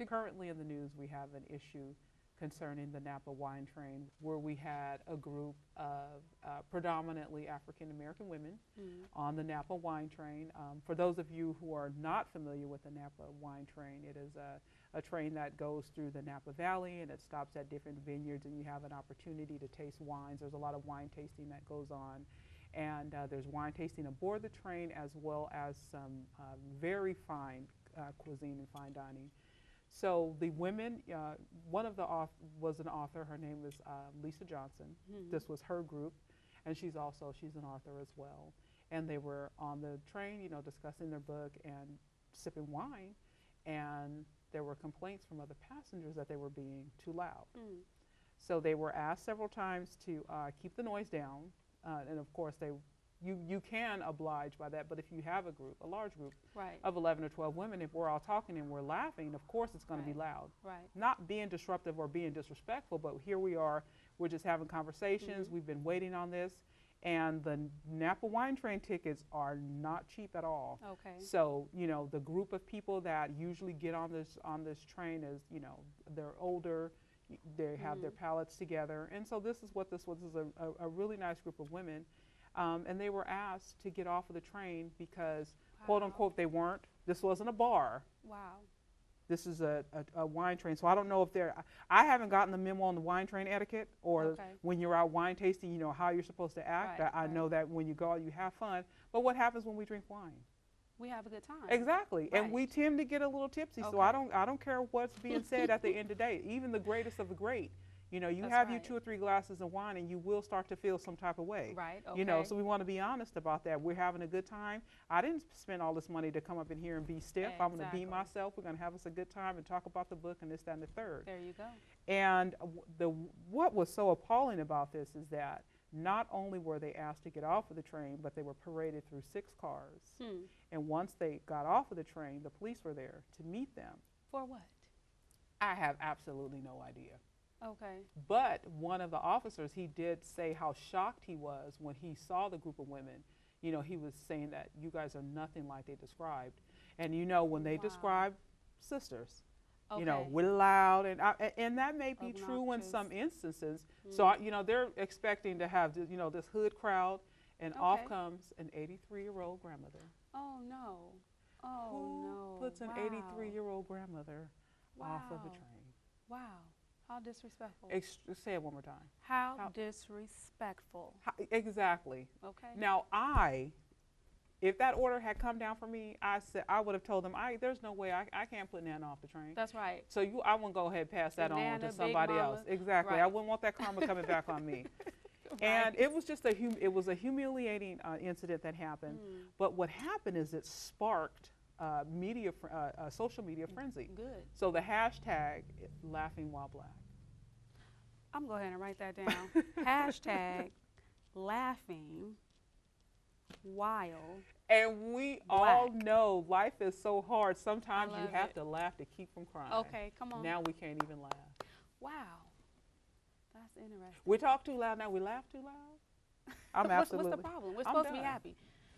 Currently in the news, we have an issue concerning the Napa wine train, where we had a group of predominantly African American women on the Napa wine train. For those of you who are not familiar with the Napa wine train, it is a train that goes through the Napa Valley, and it stops at different vineyards, and you have an opportunity to taste wines. There's a lot of wine tasting that goes on, and there's wine tasting aboard the train, as well as some very fine cuisine and fine dining. So the women, one of the was an author. Her name is Lisa Johnson. This was her group, and she's an author as well. And they were on the train, you know, discussing their book and sipping wine, and there were complaints from other passengers that they were being too loud. So they were asked several times to keep the noise down, and of course you can oblige by that, but if you have a large group of 11 or 12 women, if we're all talking and we're laughing, of course it's going to be loud. Not being disruptive or being disrespectful, but here we are, we're just having conversations, we've been waiting on this, and the Napa wine train tickets are not cheap at all. So, you know, the group of people that usually get on this train is, you know, they're older, they have their palates together, and so this is what this was. This is a really nice group of women. And they were asked to get off of the train because, quote unquote, they weren't. This wasn't a bar. This is a wine train. So I don't know if I haven't gotten the memo on the wine train etiquette, or when you're out wine tasting, you know, how you're supposed to act. I know that when you go out, you have fun. But what happens when we drink wine? We have a good time. Exactly. And we tend to get a little tipsy. So I don't care what's being said at the end of the day. Even the greatest of the great. You know, you have you 2 or 3 glasses of wine and you will start to feel some type of way. You know, so we want to be honest about that. We're having a good time. I didn't spend all this money to come up in here and be stiff. I'm going to be myself. We're going to have us a good time and talk about the book and this, that, and the third. There you go. And what was so appalling about this is that not only were they asked to get off of the train, but they were paraded through 6 cars. And once they got off of the train, the police were there to meet them. For what? I have absolutely no idea. But one of the officers, he did say how shocked he was when he saw the group of women. You know, he was saying that you guys are nothing like they described. And you know, when they describe sisters, you know, we're loud, and that may be true in some instances. So, you know, they're expecting to have, you know, this hood crowd, and off comes an 83-year-old grandmother. Oh, no. Who puts an 83-year-old grandmother off of a train? How disrespectful. Say it one more time. How disrespectful. Exactly. Now, if that order had come down for me, I would have told them, there's no way I can't put Nana off the train. That's right. So I wouldn't go ahead and pass that on to somebody else. Exactly. I wouldn't want that karma coming back on me. And it was just a humiliating incident that happened. But what happened is it sparked social media frenzy. So the hashtag laughing while black. I'm going to go ahead and write that down. Hashtag laughing while. And we all know life is so hard. Sometimes you have to laugh to keep from crying. Come on. Now we can't even laugh. Wow. That's interesting. We talk too loud now. We laugh too loud. I'm absolutely. What's the problem? We're supposed to be happy.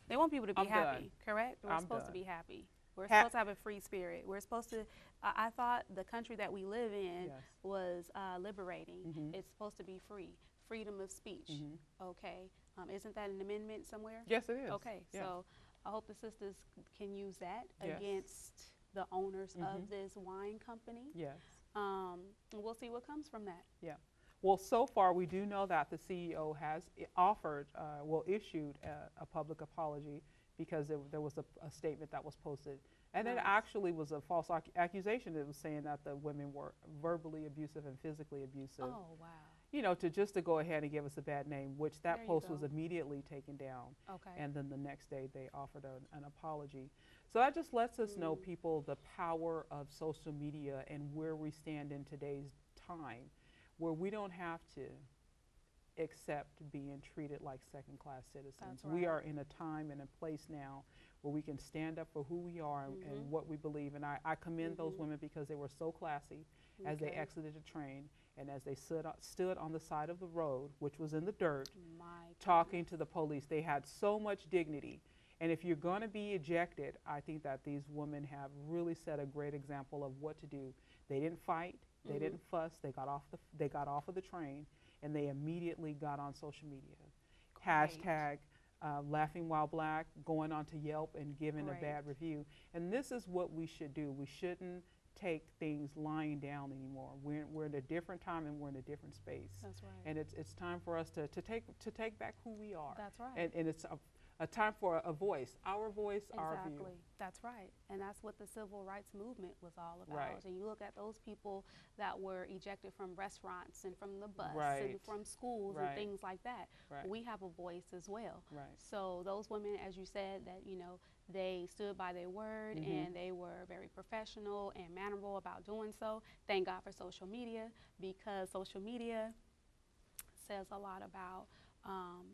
They want people to be happy, correct? We're supposed to be happy. We're supposed to have a free spirit. We're supposed to, I thought the country that we live in was liberating. It's supposed to be free, freedom of speech, Isn't that an amendment somewhere? Yes, it is. So I hope the sisters can use that against the owners of this wine company. And we'll see what comes from that. Well, so far we do know that the CEO has issued a public apology, because there was a statement that was posted. And it actually was a false accusation. It was saying that the women were verbally abusive and physically abusive. Oh, wow. You know, to go ahead and give us a bad name, which that post was immediately taken down. And then the next day they offered an apology. So that just lets us know, people, the power of social media and where we stand in today's time, where we don't have to accept being treated like second-class citizens. We are in a time and a place now where we can stand up for who we are and what we believe. And I commend those women, because they were so classy as they exited the train and as they stood on the side of the road, which was in the dirt, talking to the police. They had so much dignity. And if you're going to be ejected, I think that these women have really set a great example of what to do. They didn't fight. They didn't fuss. They got off of the train, and they immediately got on social media. Hashtag laughing while black, going on to Yelp and giving a bad review. And this is what we should do. We shouldn't take things lying down anymore. We're in a different time and we're in a different space. That's right. And it's time for us to take back who we are. That's right. And it's a time for a voice, our voice, our view. Exactly. That's right. And that's what the civil rights movement was all about. Right. And you look at those people that were ejected from restaurants and from the bus Right. and from schools Right. and things like that. Right. We have a voice as well. Right. So those women, as you said, that, you know, they stood by their word and they were very professional and mannerable about doing so. Thank God for social media, because social media says a lot about,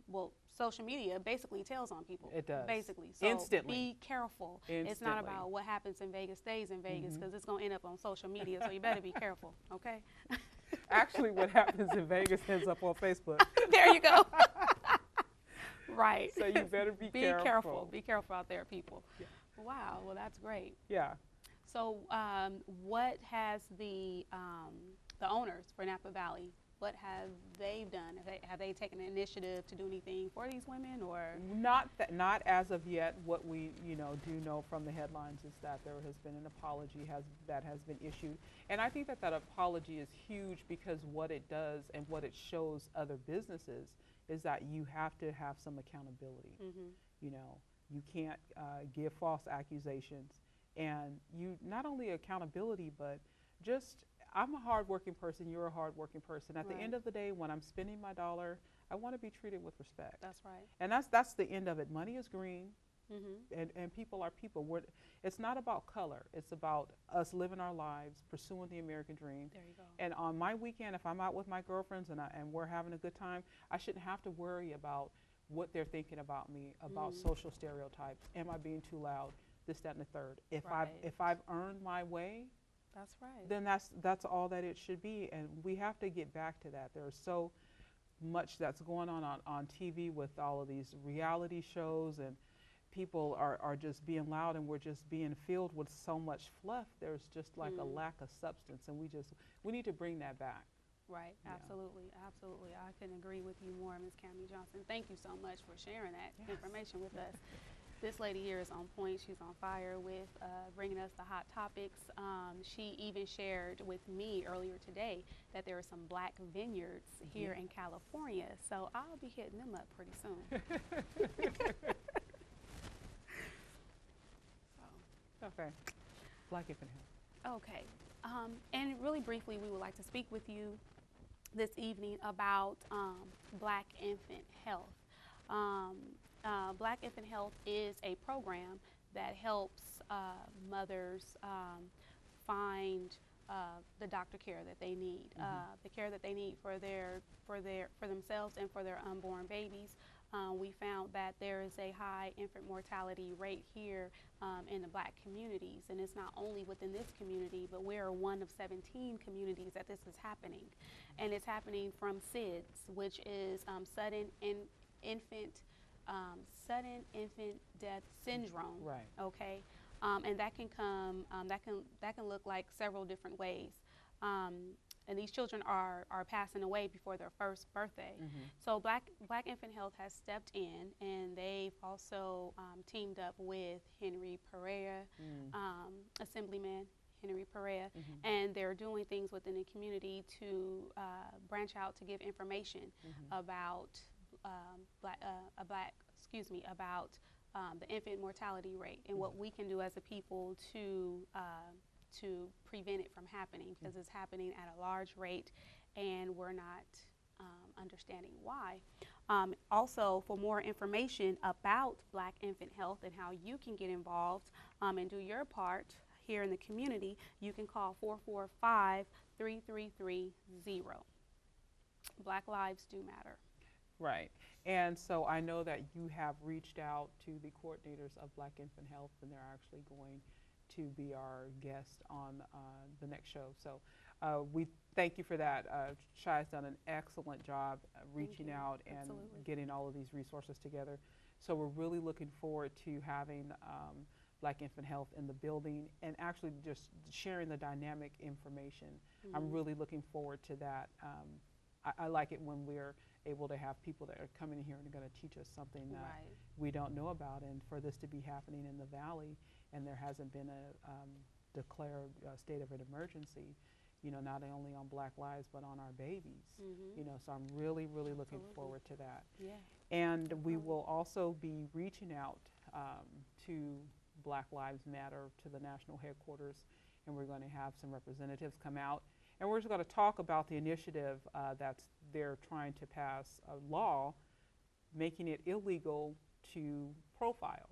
well, social media basically tells on people. It does. Basically. So Instantly. be careful. Instantly. It's not about what happens in Vegas stays in Vegas, because it's going to end up on social media. So you better be careful, okay? Actually, what happens in Vegas ends up on Facebook. There you go. Right. So you better be careful. Be careful out there, people. Yeah. Wow. Well, that's great. Yeah. So what has the owners for Napa Valley, what have they done? Have they taken an initiative to do anything for these women, or? Not as of yet. What we do know from the headlines is that there has been an apology that has been issued, and I think that apology is huge, because what it does and what it shows other businesses is that you have to have some accountability. You know, you can't give false accusations, and you not only accountability, but just, I'm a hardworking person, you're a hardworking person. At the end of the day, when I'm spending my dollar, I want to be treated with respect. That's right. And that's the end of it. Money is green, and people are people. It's not about color. It's about us living our lives, pursuing the American dream. There you go. And on my weekend, if I'm out with my girlfriends and we're having a good time, I shouldn't have to worry about what they're thinking about me, about social stereotypes. Am I being too loud? This, that, and the third. If I've earned my way, that's right. then that's all that it should be. And we have to get back to that. There's so much that's going on TV with all of these reality shows, and people are just being loud, and we're just being filled with so much fluff. There's just like a lack of substance, and we need to bring that back. Right, absolutely, absolutely. I couldn't agree with you more, Ms. Cammie Johnson. Thank you so much for sharing that information with us. This lady here is on point. She's on fire with bringing us the hot topics. She even shared with me earlier today that there are some black vineyards here in California, so I'll be hitting them up pretty soon. Okay. Black Infant Health. Okay. And really briefly, we would like to speak with you this evening about Black Infant Health. Black Infant Health is a program that helps mothers find the doctor care that they need, the care that they need for themselves and for their unborn babies. We found that there is a high infant mortality rate here in the black communities, and it's not only within this community, but we're one of 17 communities that this is happening. And it's happening from SIDS, which is sudden infant death syndrome. Right. Okay, and that can come. That can look like several different ways. And these children are passing away before their first birthday. So Black Infant Health has stepped in, and they've also teamed up with Henry Pereira, Assemblyman Henry Pereira, and they're doing things within the community to branch out to give information about about the infant mortality rate and what we can do as a people to prevent it from happening, because it's happening at a large rate and we're not understanding why. Also, for more information about Black Infant Health and how you can get involved and do your part here in the community, you can call 445-3330. Black lives do matter. Right. And so I know that you have reached out to the coordinators of Black Infant Health, and they're actually going to be our guest on the next show. So we thank you for that. Shai's done an excellent job reaching out and getting all of these resources together. So we're really looking forward to having Black infant health in the building, and actually just sharing the dynamic information. I'm really looking forward to that. I like it when we're able to have people that are coming here and are going to teach us something that we don't know about, and for this to be happening in the Valley, and there hasn't been a declared state of an emergency, you know, not only on Black lives, but on our babies, you know, so I'm really, really looking forward to that. And we will also be reaching out to Black Lives Matter, to the national headquarters, and we're going to have some representatives come out, and we're just going to talk about the initiative that's they're trying to pass a law making it illegal to profile.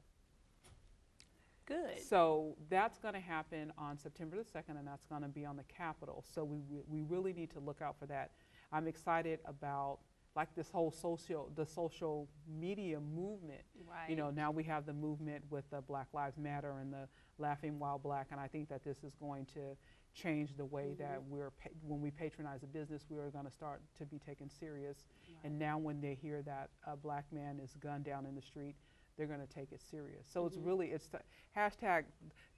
Good. So that's going to happen on September the 2nd, and that's going to be on the Capitol. So we really need to look out for that. I'm excited about like this whole social media movement. You know, now we have the movement with the Black Lives Matter and the Laughing While Black, and I think that this is going to change the way that when we patronize a business, we are going to start to be taken serious. And now when they hear that a Black man is gunned down in the street, they're going to take it serious. So it's really, it's hashtag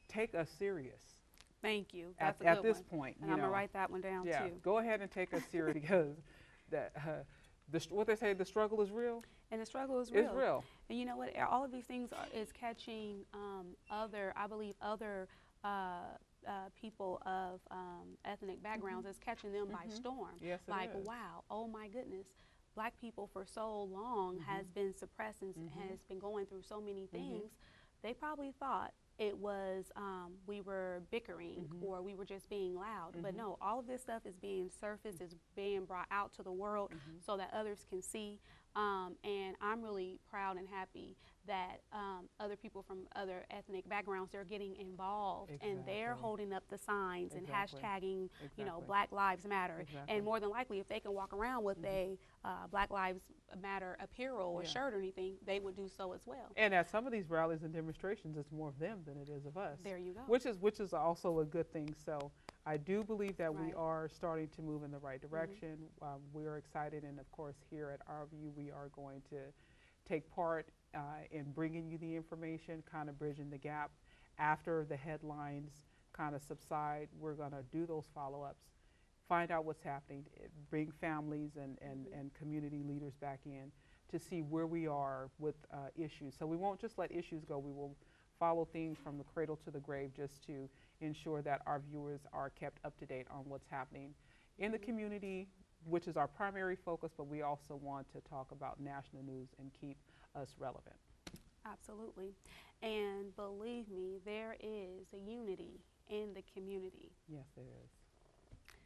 take us serious. Thank you. That's At this point. And I'm going to write that one down too. Go ahead and take us serious because that, what they say, the struggle is real. And the struggle is real. It's real. And you know what? All of these things is catching I believe other people of ethnic backgrounds is catching them by storm. Yes, it like, is. wow, oh my goodness. Black people for so long has been suppressed and has been going through so many things. They probably thought it was we were bickering or we were just being loud. But no, all of this stuff is being surfaced, is being brought out to the world so that others can see. And I'm really proud and happy that other people from other ethnic backgrounds, they're getting involved and they're holding up the signs and hashtagging, you know, Black Lives Matter. And more than likely, if they can walk around with a Black Lives Matter apparel or shirt or anything, they would do so as well. And at some of these rallies and demonstrations, it's more of them than it is of us. There you go. Which is also a good thing. So I do believe that we are starting to move in the right direction. We are excited, and of course here at Our View, we are going to take part in bringing you the information, kind of bridging the gap. After the headlines kind of subside, we're going to do those follow-ups, find out what's happening, bring families and community leaders back in to see where we are with issues. So we won't just let issues go. We will follow things from the cradle to the grave just to ensure that our viewers are kept up to date on what's happening in the community, which is our primary focus, but we also want to talk about national news and keep us relevant. Absolutely. And believe me, there is a unity in the community. Yes, there is.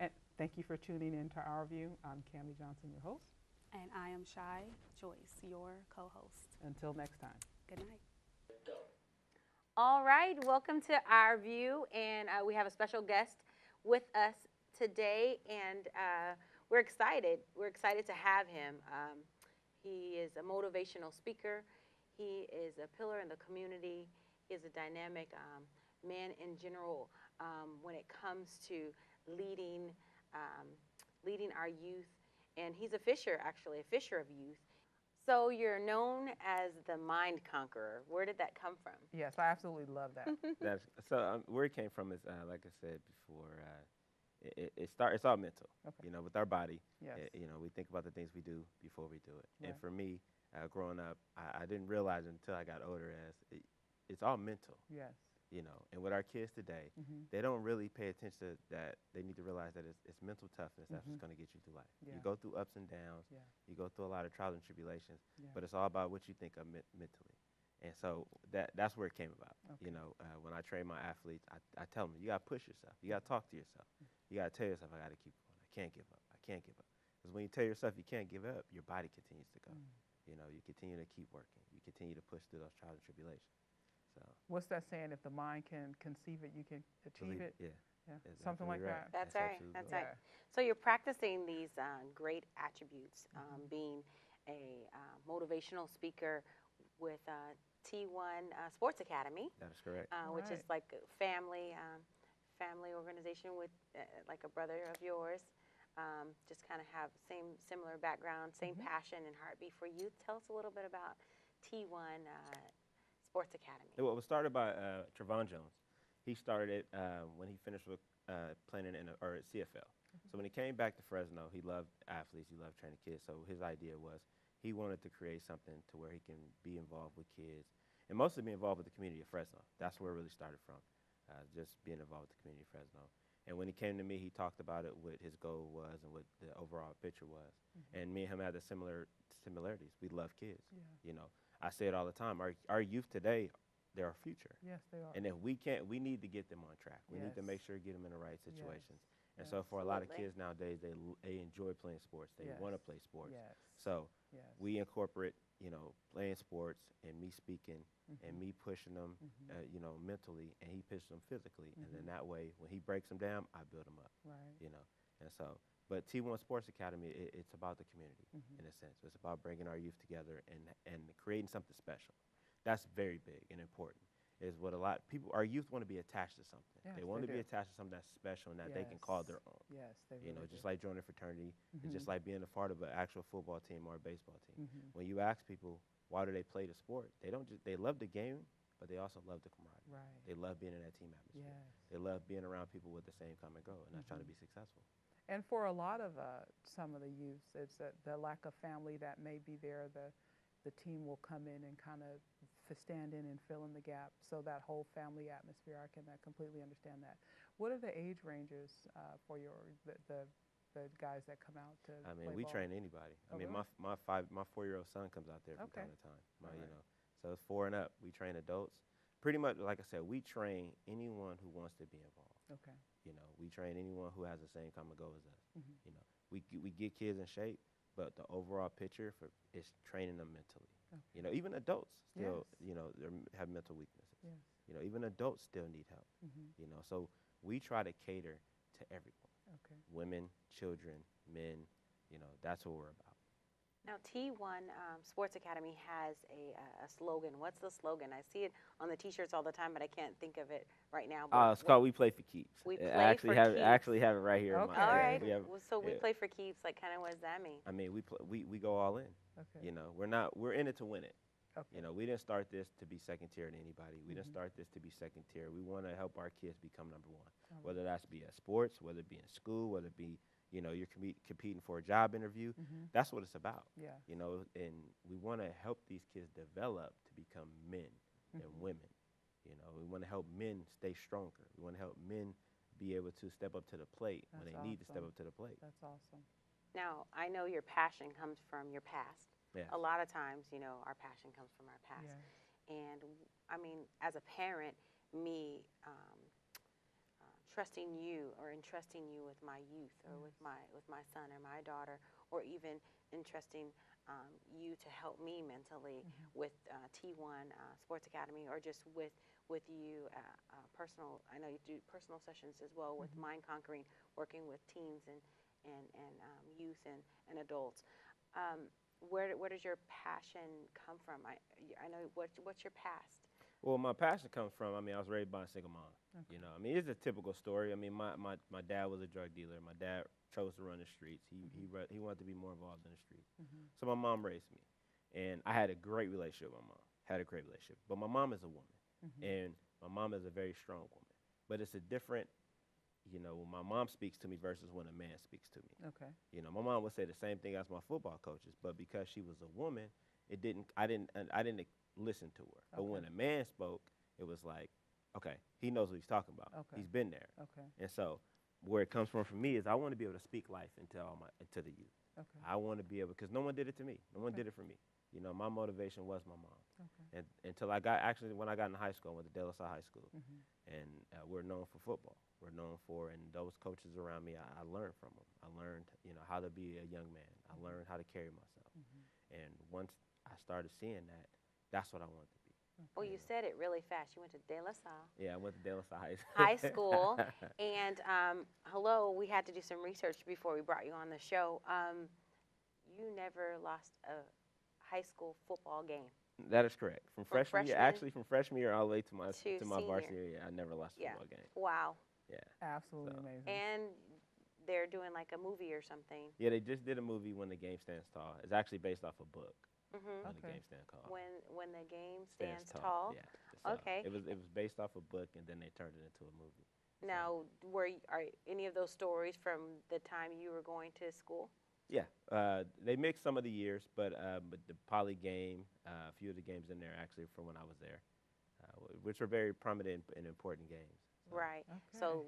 And thank you for tuning in to Our View. I'm Cammie Johnson, your host. And I am Shy Joyce, your co-host. Until next time. Good night. All right, welcome to Our View, and we have a special guest with us today, and we're excited. We're excited to have him. He is a motivational speaker. He is a pillar in the community. He is a dynamic man in general when it comes to leading our youth, and he's a fisher, actually, a fisher of youth. So you're known as the Mind Conqueror. Where did that come from? Yes, I absolutely love that. Where it came from is, like I said before, it's all mental. You know, with our body. Yes. You know, we think about the things we do before we do it. And for me, growing up, I didn't realize until I got older it's all mental. Yes. You know, and with our kids today, they don't really pay attention to that. They need to realize that it's mental toughness that's going to get you through life. You go through ups and downs. You go through a lot of trials and tribulations, but it's all about what you think of mentally. And so that's where it came about. You know, when I train my athletes, I tell them, you got to push yourself. You got to talk to yourself. You got to tell yourself, I got to keep going. I can't give up. I can't give up. Because when you tell yourself you can't give up, your body continues to go. You know, you continue to keep working. You continue to push through those trials and tribulations. So what's that saying? If the mind can conceive it, you can achieve it. Yeah. Something like right. that. That's right. That's right. Yeah. So you're practicing these great attributes, being a motivational speaker with T1 Sports Academy. That is correct. Which is like a family organization with like a brother of yours. Just kind of have similar background, same passion and heartbeat for youth. Tell us a little bit about T1 Sports Academy. Well, it was started by Trevon Jones. He started it when he finished with playing in or at CFL. So when he came back to Fresno, he loved athletes. He loved training kids. So his idea was he wanted to create something to where he can be involved with kids and mostly be involved with the community of Fresno. That's where it really started from, just being involved with the community of Fresno. And when he came to me, he talked about it, what his goal was and what the overall picture was. And me and him had the similarities. We love kids. You know, I say it all the time. Our youth today, they're our future. Yes, they are. And if we can't, we need to get them on track. We need to Yes. make sure get them in the right situations. And Yes. so for a lot of Absolutely. kids nowadays, they enjoy playing sports. They Yes. want to play sports. Yes. So Yes. we incorporate, you know, playing sports and me speaking and me pushing them, you know, mentally, and he pushes them physically. And then that way, when he breaks them down, I build them up, Right. you know. And so, but T1 Sports Academy, it's about the community in a sense. It's about bringing our youth together and creating something special. That's very big and important. Is what a lot of people, our youth want to be attached to something. Yes, they want they to be do. attached to something that's special and that they can call their own. Yes, they You know, really just do. like joining a fraternity, it's just like being a part of an actual football team or a baseball team. Mm-hmm. When you ask people why do they play the sport, they don't just they love the game, but they also love the camaraderie. Right. They love being in that team atmosphere. Yes. They love being around people with the same common goal, and that's trying to be successful. And for a lot of some of the youths, it's the lack of family that may be there. The team will come in and kind of stand in and fill in the gap. So that whole family atmosphere, I can completely understand that. What are the age ranges for the guys that come out to I mean, play we ball? train anybody. Oh, I mean, really? my 4-year-old son comes out there from Okay. time to time. You Alright. know, so it's 4 and up. We train adults. Pretty much, like I said, we train anyone who wants to be involved. Okay. You know, we train anyone who has the same common goal as us. Mhm. You know, we get kids in shape, but the overall picture is training them mentally. Okay. You know, even adults still, Yes. you know, have mental weaknesses. Yes. You know, even adults still need help. Mhm. You know, so we try to cater to everyone. Okay. Women, children, men. You know, that's what we're about. Now, T1 Sports Academy has a slogan. What's the slogan? I see it on the T-shirts all the time, but I can't think of it right now. But It's called "We Play for Keeps." We I Play actually for have Keeps. I actually have it right here. in Okay. my- all yeah, right. we have- So we yeah. play for keeps. Like, kind of, what does that mean? I mean, we go all in. Okay. You know, we're in it to win it. Okay. You know, we didn't start this to be second tier to anybody. We didn't start this to be second tier. We want to help our kids become number one, whether that's be at sports, whether it be in school, whether it be, you know, you're competing for a job interview. That's what it's about. Yeah. You know, and we want to help these kids develop to become men and women. You know, we want to help men stay stronger. We want to help men be able to step up to the plate when That's they need to step awesome. up to the plate. That's awesome. Now, I know your passion comes from your past. Yes. A lot of times, you know, our passion comes from our past. Yeah. And I mean, as a parent, me trusting you or entrusting you with my youth or with my son or my daughter, or even entrusting you to help me mentally with T1 Sports Academy, or just with you personal. I know you do personal sessions as well with Mind Conquering, working with teens and youth and adults. Where does your passion come from? I know what's your past? Well, my passion comes from, I mean, I was raised by a single mom. You know, I mean, it's a typical story. I mean, my dad was a drug dealer. My dad chose to run the streets. He wanted to be more involved in the streets. So my mom raised me. And I had a great relationship with my mom. But my mom is a woman. And my mom is a very strong woman. But it's a different, you know, when my mom speaks to me versus when a man speaks to me. Okay. You know, my mom would say the same thing as my football coaches, but because she was a woman, I didn't listen to her. But when a man spoke, it was like, okay, he knows what he's talking about. Okay. He's been there. Okay. And so where it comes from for me is I want to be able to speak life into the youth. Okay. I want to be able, because no one did it to me. No one did it for me. You know, my motivation was my mom. Okay. And until when I got into high school, I went to De La Salle High School. And we're known for football. We're known for, and those coaches around me, I learned from them. I learned, you know, how to be a young man. I learned how to carry myself. And once I started seeing that, that's what I wanted to be. Well, you said it really fast. You went to De La Salle Yeah, I went to De La Salle High School. And hello, we had to do some research before we brought you on the show. You never lost a high school football game. That is correct. From freshman year, freshman actually from freshman year all the way to my senior. varsity year, I never lost a Yeah. football game. Wow. Yeah. Absolutely So- amazing. And they're doing like a movie or something. Yeah, they just did a movie, When the Game Stands Tall. It's actually based off a book. Mm-hmm. when the Okay. game stands tall. When the game stands tall. Yeah. So Okay. It was based off a book, and then they turned it into a movie. So, Now, are any of those stories from the time you were going to school? yeah, they mixed some of the years, but the Poly game, a few of the games in there actually from when I was there, which were very prominent and important games. So, Right. Okay. So,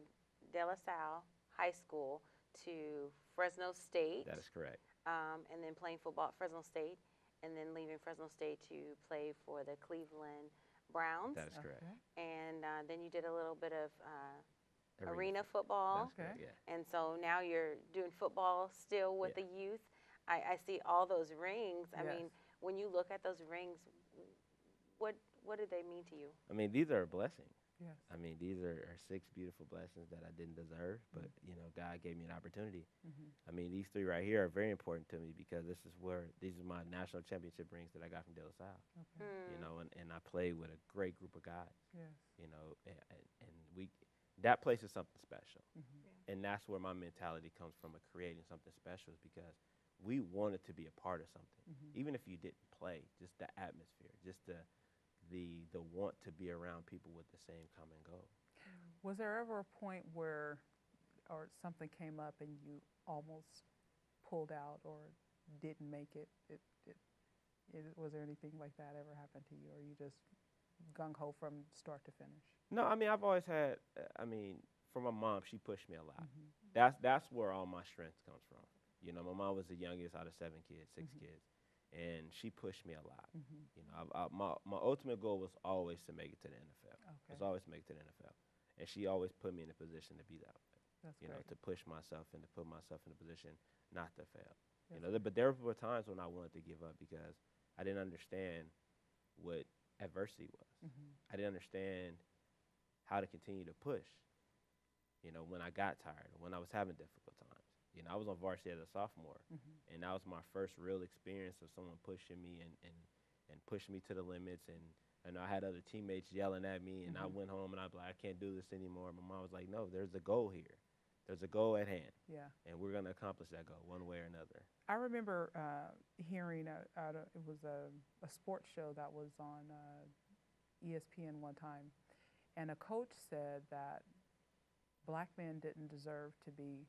De La Salle High School to Fresno State. that is correct. And then playing football at Fresno State, and then leaving Fresno State to play for the Cleveland Browns. That is correct. Okay. And then you did a little bit of arena football. That's correct. Okay. Yeah. And so now you're doing football still with Yeah. the youth. I see all those rings. I mean, Yes. when you look at those rings, what do they mean to you? I mean, these are blessings. Yes. I mean, these are 6 beautiful blessings that I didn't deserve, but God gave me an opportunity. Mm-hmm. I mean, these 3 right here are very important to me because these are my national championship rings that I got from De La Salle. Okay. You know, and I played with a great group of guys. Yes. You know, and that place is something special, Mm-hmm. and that's where my mentality comes from of creating something special is because we wanted to be a part of something, Mm-hmm. even if you didn't play. Just the atmosphere, just the want to be around people with the same common goal. Was there ever a point where, or something came up and you almost pulled out or didn't make it? Was there anything like that ever happen to you, or you just gung ho from start to finish? No, I mean I've always had. I mean, from my mom, she pushed me a lot. Mm-hmm. That's where all my strength comes from. You know, my mom was the youngest out of 7 kids, 6 kids, and she pushed me a lot. Mm-hmm. You know, my ultimate goal was always to make it to the NFL. Okay. Was always to make it to the NFL, and she always put me in a position to be that way. That's You know, great. to push myself and to put myself in a position not to fail. Yes. You know, but there were times when I wanted to give up because I didn't understand what adversity was. Mm-hmm. I didn't understand how to continue to push. You know, when I got tired, when I was having difficult times. You know, I was on varsity as a sophomore, Mm-hmm. and that was my first real experience of someone pushing me and pushing me to the limits. And I had other teammates yelling at me, and I Mhm. went home and I was like, I can't do this anymore. My mom was like, no, there's a goal here. There's a goal at hand, Yeah. and we're going to accomplish that goal one way or another. I remember hearing it was a sports show that was on ESPN one time, and a coach said that black men didn't deserve to be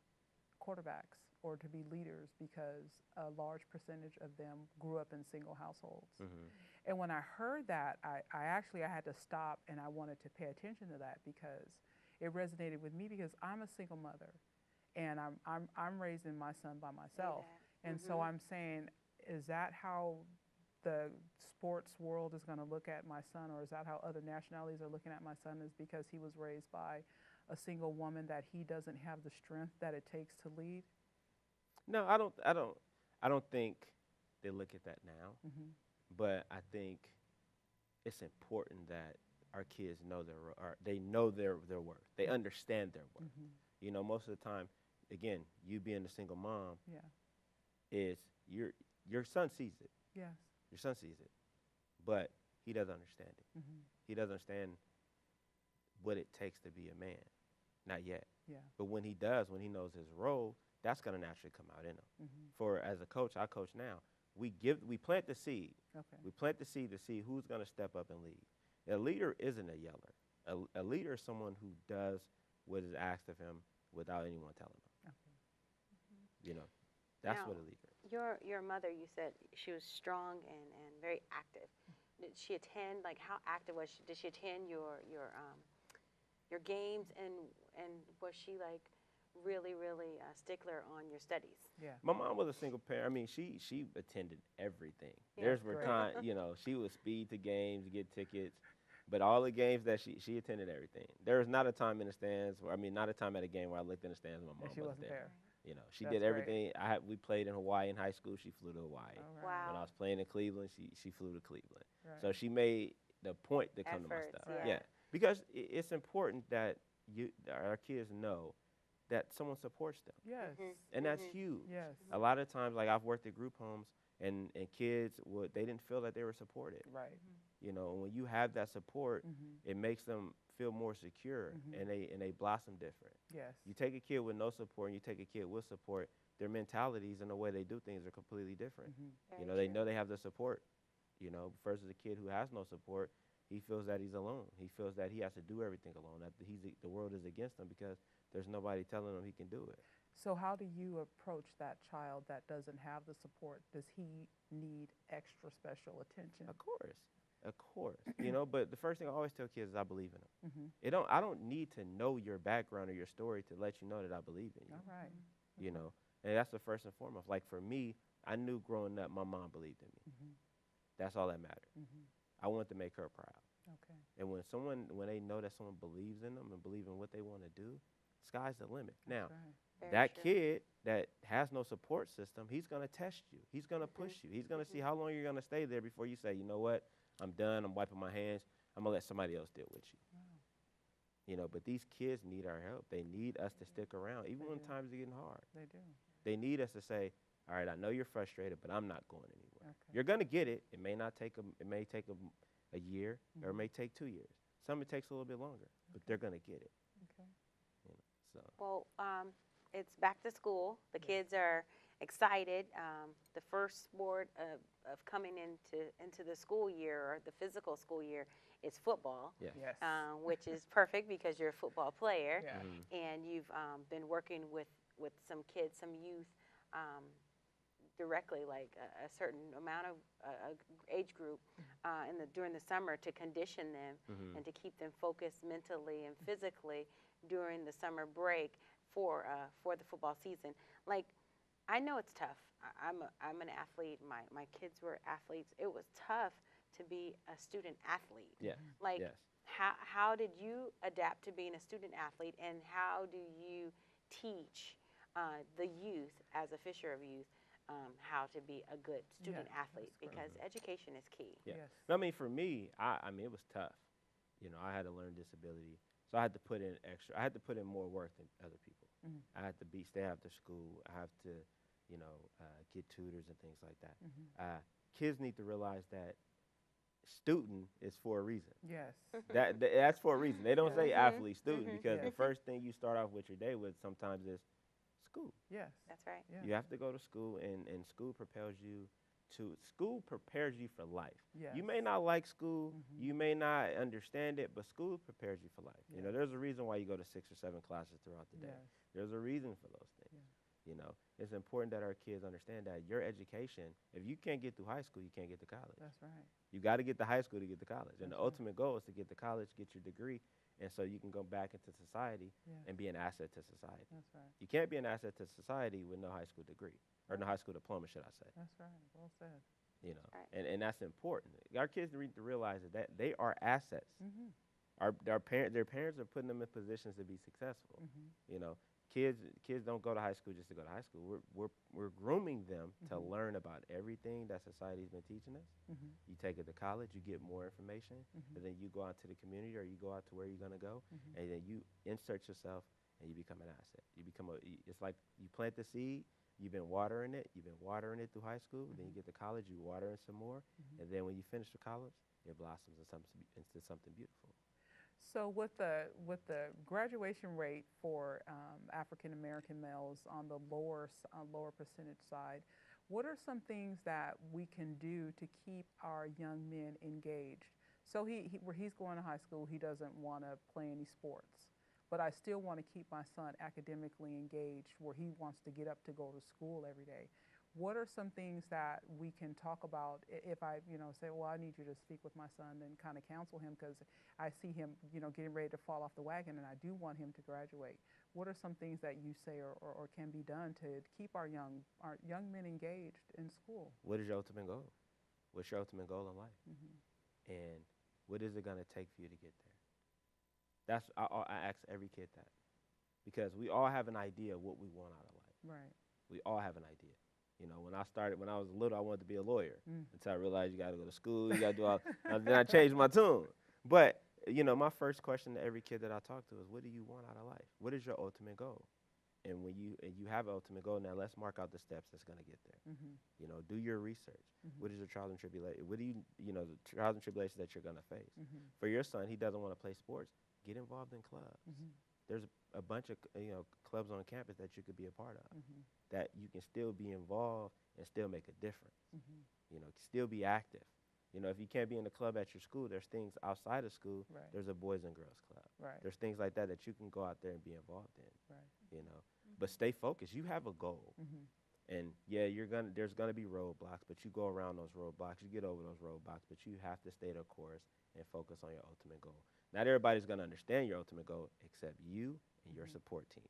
quarterbacks or to be leaders because a large percentage of them grew up in single households. Mm-hmm. And when I heard that, I actually had to stop and I wanted to pay attention to that because it resonated with me because I'm a single mother and I'm raising my son by myself. And so I'm saying, is that how the sports world is going to look at my son, or is that how other nationalities are looking at my son, is because he was raised by a single woman that he doesn't have the strength that it takes to lead? No, I don't think they look at that now. Mm-hmm. But I think it's important that our kids know they know their worth. They understand their worth. Mm-hmm. You know, most of the time, again, you being a single mom, Yeah. is your son sees it. Yes. Your son sees it, but he doesn't understand it. Mm-hmm. He doesn't understand what it takes to be a man. Not yet. Yeah. But when he does, when he knows his role, that's going to naturally come out in him. Mm-hmm. As a coach, I coach now. We plant the seed. Okay. We plant the seed to see who's going to step up and lead. A leader isn't a yeller. A leader is someone who does what is asked of him without anyone telling him. Okay. You know, that's Now, what a leader is. Your mother, you said she was strong and very active. Did she attend, like how active was she? Did she attend your games, and was she like really a stickler on your studies? Yeah. My mom was a single parent. I mean, she attended everything. Yeah, There's were great. time, you know, she would speed to games, get tickets, but all the games that she attended everything. There was not a time in the stands, not a time at a game where I looked in the stands and my mom And she wasn't there. You know, she That's did great. everything. We played in Hawaii in high school. She flew to Hawaii. All right. Wow. When I was playing in Cleveland, she flew to Cleveland. Right. So she made the point to come to my Efforts, stuff. Right. Yeah, because it's important that our kids know that someone supports them, Yes. Mhm. and that's huge. Yes. A lot of times, like I've worked at group homes, and kids they didn't feel that they were supported. Right. You know, and when you have that support, Mm-hmm. it makes them feel more secure, Mhm. and they blossom different. Yes. You take a kid with no support, and you take a kid with support, their mentalities and the way they do things are completely different. Very You know, they true. know they have the support. You know, versus a kid who has no support, he feels that he's alone. He feels that he has to do everything alone. That the world is against him because there's nobody telling him he can do it. So how do you approach that child that doesn't have the support? Does he need extra special attention? Of course. You know, but the first thing I always tell kids is I believe in them. Mm-hmm. I don't need to know your background or your story to let you know that I believe in you. All right. You know, and that's the first and foremost. Like for me, I knew growing up my mom believed in me. Mm-hmm. That's all that mattered. Mm-hmm. I wanted to make her proud. Okay. And when they know that someone believes in them and believe in what they want to do, sky's the limit. That's Now, right. Very that true. kid that has no support system, he's going to test you. He's going to push you. He's going to see how long you're going to stay there before you say, you know what, I'm done. I'm wiping my hands. I'm going to let somebody else deal with you. Wow. You know, but these kids need our help. They need us to stick around, even They when do. times are getting hard. They do. They need us to say, all right, I know you're frustrated, but I'm not going anywhere. Okay. You're going to get it. It may not take it may take a year, or it may take 2 years. Some it takes a little bit longer, but they're going to get it. Okay. You know, so Well, it's back to school. The kids are excited. The first sport of coming into the school year, or the physical school year, is football, yeah. Yes. which is perfect because you're a football player. Yeah. And you've been working with some kids, some youth, directly, like a certain amount of age group during the summer to condition them and to keep them focused mentally and physically during the summer break for the football season. Like, I know it's tough. I'm an athlete. My kids were athletes. It was tough to be a student athlete. Yeah. Like, Yes. how did you adapt to being a student athlete, and how do you teach the youth, as a Fisher of Youth, how to be a good student Yeah, athlete? that's Because education is key. Yeah. Yes. I mean, for me, I mean, it was tough. You know, I had a learning disability, so I had to put in extra. I had to put in more work than other people. Mhm. I had to stay after school. I have to, you know, get tutors and things like that. Kids need to realize that student is for a reason. Yes. That's for a reason. They don't say athlete, student, because the Yes. first thing you start off with your day with sometimes is school. Yes. That's right. Yeah. You have to go to school, and school prepares you for life. Yes. You may not like school, you may not understand it, but school prepares you for life. You know, Yes. there's a reason why you go to 6 or 7 classes throughout the day. Yes. There's a reason for those things. Yeah. You know, it's important that our kids understand that your education, if you can't get through high school, you can't get to college. That's right. You got to get to high school to get to college. And the That's right. ultimate goal is to get to college, get your degree, and so you can go back into society Yeah. and be an asset to society. That's right. You can't be an asset to society with no high school degree, or no high school diploma, should I say. That's right. Well said. You know, Right. and that's important. Our kids need to realize that they are assets. Mm-hmm. Their parents are putting them in positions to be successful. Mm-hmm. You know, kids don't go to high school just to go to high school. We're grooming them to learn about everything that society's been teaching us. Mm-hmm. You take it to college, you get more information, Mhm. and then you go out to the community, or you go out to where you're gonna go, Mhm. and then you insert yourself, and you become an asset. You become it's like you plant the seed. You've been watering it. You've been watering it through high school. Then you get to college. You water it some more, and then when you finish with college, it blossoms into something beautiful. So with the graduation rate for African American males on the lower percentage side, what are some things that we can do to keep our young men engaged? So where he's going to high school, he doesn't want to play any sports, but I still want to keep my son academically engaged, where he wants to get up to go to school every day. What are some things that we can talk about if I, say, well, I need you to speak with my son and kind of counsel him, because I see him, getting ready to fall off the wagon, and I do want him to graduate. What are some things that you say or can be done to keep our young men engaged in school? What is your ultimate goal? What's your ultimate goal in life? Mm-hmm. And what is it going to take for you to get there? I ask every kid that, because we all have an idea of what we want out of life. Right. We all have an idea. You know, when I was little, I wanted to be a lawyer. Until I realized you got to go to school, you got to do all. Then I changed my tune. But my first question to every kid that I talk to is, what do you want out of life? What is your ultimate goal? And when you have an ultimate goal, now let's mark out the steps that's going to get there. Mm-hmm. Do your research. Mm-hmm. What is your trials and tribulations? What do the trials and tribulations that you're going to face? Mm-hmm. For your son, he doesn't want to play sports. Get involved in clubs. Mm-hmm. there's a bunch of clubs on campus that you could be a part of, that you can still be involved and still make a difference. Still be active. If you can't be in the club at your school, there's things outside of school. Right. There's a Boys and Girls Club. Right. There's things like that you can go out there and be involved in. Right. But stay focused. You have a goal. And yeah, there's gonna be roadblocks, but you go around those roadblocks, you get over those roadblocks, but you have to stay the course and focus on your ultimate goal. Not everybody's gonna understand your ultimate goal except you and your support team.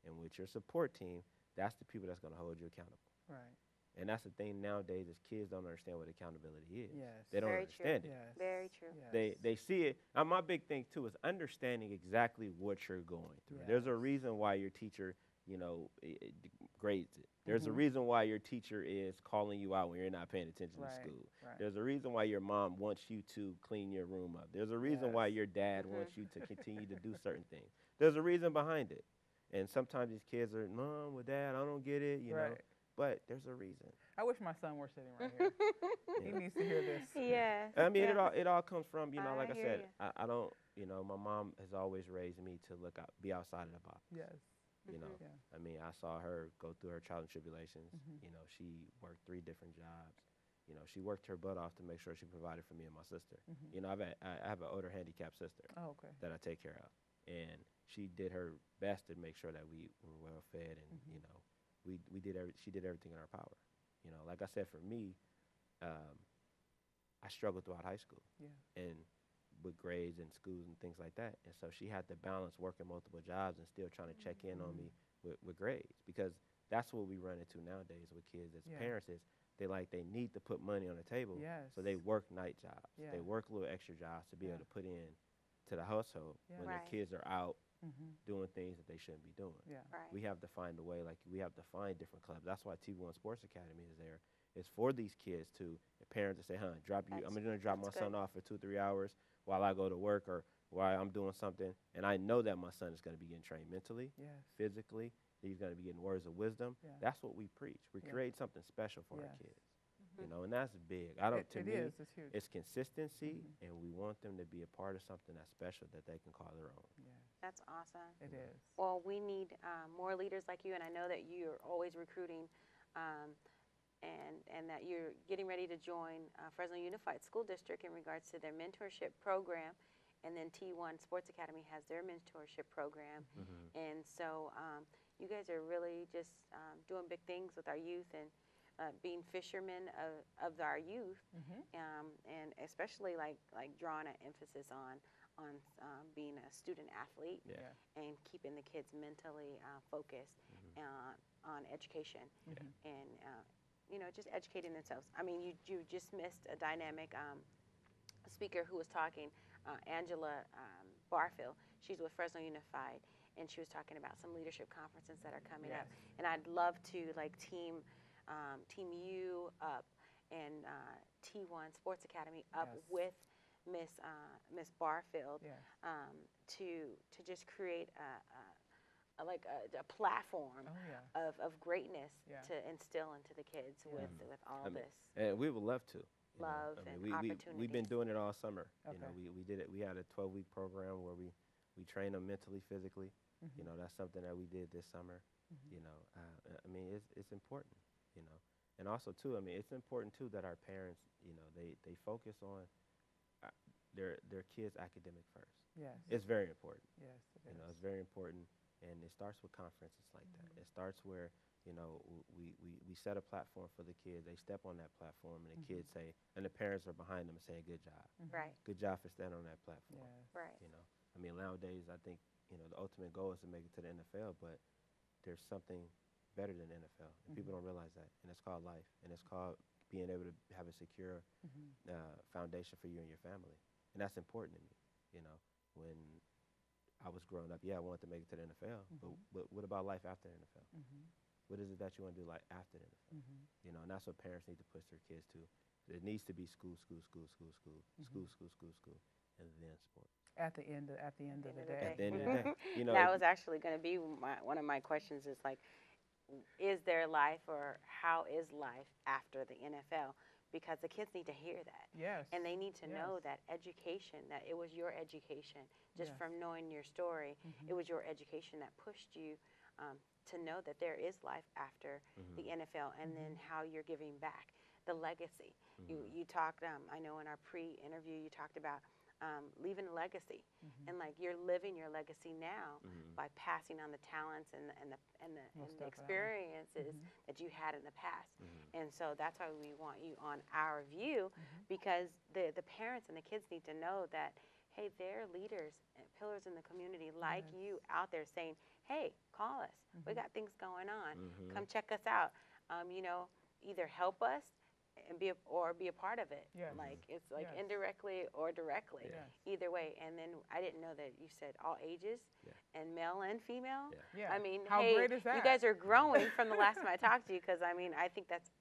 And with your support team, that's the people that's gonna hold you accountable. Right. And that's the thing nowadays is kids don't understand what accountability is. Yes. They don't Very understand true. it. Yes. Very true. Yes. They see it. My big thing too is understanding exactly what you're going through. There's a Yes. reason why your teacher, grades it. There's a reason why your teacher is calling you out when you're not paying attention Right. to school. Right. There's a reason why your mom wants you to clean your room up. There's a reason why Yes. your dad wants you to continue to do certain things. There's a reason behind it. And sometimes these kids are, Mom, well, Dad, I don't get it, Right. But there's a reason. I wish my son were sitting right here. He needs to hear this. Yes. I mean, yes. it all comes from, like I hear said, ya. I don't, my mom has always raised me to be outside of the box. Yes. You know, Yeah. I mean, I saw her go through her trials and tribulations. Mhm. She worked 3 different jobs. She worked her butt off to make sure she provided for me and my sister. Mhm. I have an older handicapped sister Oh, okay. that I take care of, and she did her best to make sure that we were well fed, and she did everything in our power. Like I said, for me, I struggled throughout high school, Yeah. and with grades and schools and things like that. And so she had to balance working multiple jobs and still trying to check in on me with grades, because that's what we run into nowadays with kids as Yeah. parents is they need to put money on the table. Yes. So they work night jobs. Yeah. They work little extra jobs to be Yeah. able to put in to the household Yeah. when Right. the kids are out Mhm. doing things that they shouldn't be doing. Yeah. Right. We have to find a way, we have to find different clubs. That's why T1 Sports Academy is there. It's for these kids to, parents to say, I'm going to drop my That's son good. off for 2-3 hours while I go to work or while I'm doing something. And I know that my son is going to be getting trained mentally, Yes. physically. He's going to be getting words of wisdom. Yeah. That's what we preach. We Yeah. create something special for our Yes. kids. And that's big. To It me, is. It's huge. it's consistency, and we want them to be a part of something that's special that they can call their own. Yeah. That's awesome. It is. Well, we need more leaders like you, and I know that you're always recruiting, and that you're getting ready to join Fresno Unified School District in regards to their mentorship program, and then T1 Sports Academy has their mentorship program, and so you guys are really just doing big things with our youth and being fishermen of our youth, and especially like drawing an emphasis on being a student athlete Yeah. and keeping the kids mentally focused on education and just educating themselves. I mean, you just missed a dynamic speaker who was talking, Angela Barfield. She's with Fresno Unified, and she was talking about some leadership conferences that are coming up. Yes. And I'd love to team you up and T1 Sports Academy up Yes. with Miss Barfield Yes. to just create a platform Oh, yeah. of greatness Yeah. to instill into the kids Yeah. with all I mean, this. And we would love to. Love and we've been opportunities. doing it all summer. Okay. We did it. We had a 12-week program where we trained them mentally, physically. That's something that we did this summer. I mean, it's important. And also too, I mean, it's important too that our parents, they focus on their kids' academic first. Yes. It's very important. Yes. It is. It's very important, and it starts with conferences like that. It starts where we set a platform for the kids. They step on that platform, and the kids say, and the parents are behind them and saying, "Good job, Right, good job for standing on that platform." Yes. right. I mean, nowadays I think the ultimate goal is to make it to the NFL, but there's something better than NFL, and people don't realize that, and it's called life, and it's called being able to have a secure foundation for you and your family, and that's important to me. When I was growing up, I wanted to make it to the NFL, but what about life after the NFL? What is it that you want to do like after the NFL? And that's what parents need to push their kids to. It needs to be school, school, school, school, school, school, school, school, school, and then sports. At the end of the day. At the end of the day, That was actually going to be one of my questions is like, is there life or how is life after the NFL? because the kids need to hear that. Yes. And they need to Yes. know that education, that it was your education, just Yes. from knowing your story, it was your education that pushed you to know that there is life after the NFL, and then how you're giving back, the legacy. You talked, I know in our pre-interview, you talked about leaving a legacy, and like you're living your legacy now by passing on the talents and the experiences that you had in the past. And so that's why we want you on Our View, because the parents and the kids need to know that, hey, they're leaders and pillars in the community like you out there saying, hey, call us. We got things going on. Come check us out. You know, either help us and be a part of it. Yes. Like it's like Yes. indirectly or directly. Yes. Either way. And then I didn't know that you said all ages and male and female. Yeah. I mean, How hey, great is that? you guys are growing from the last time I talked to you, because I mean, I think that's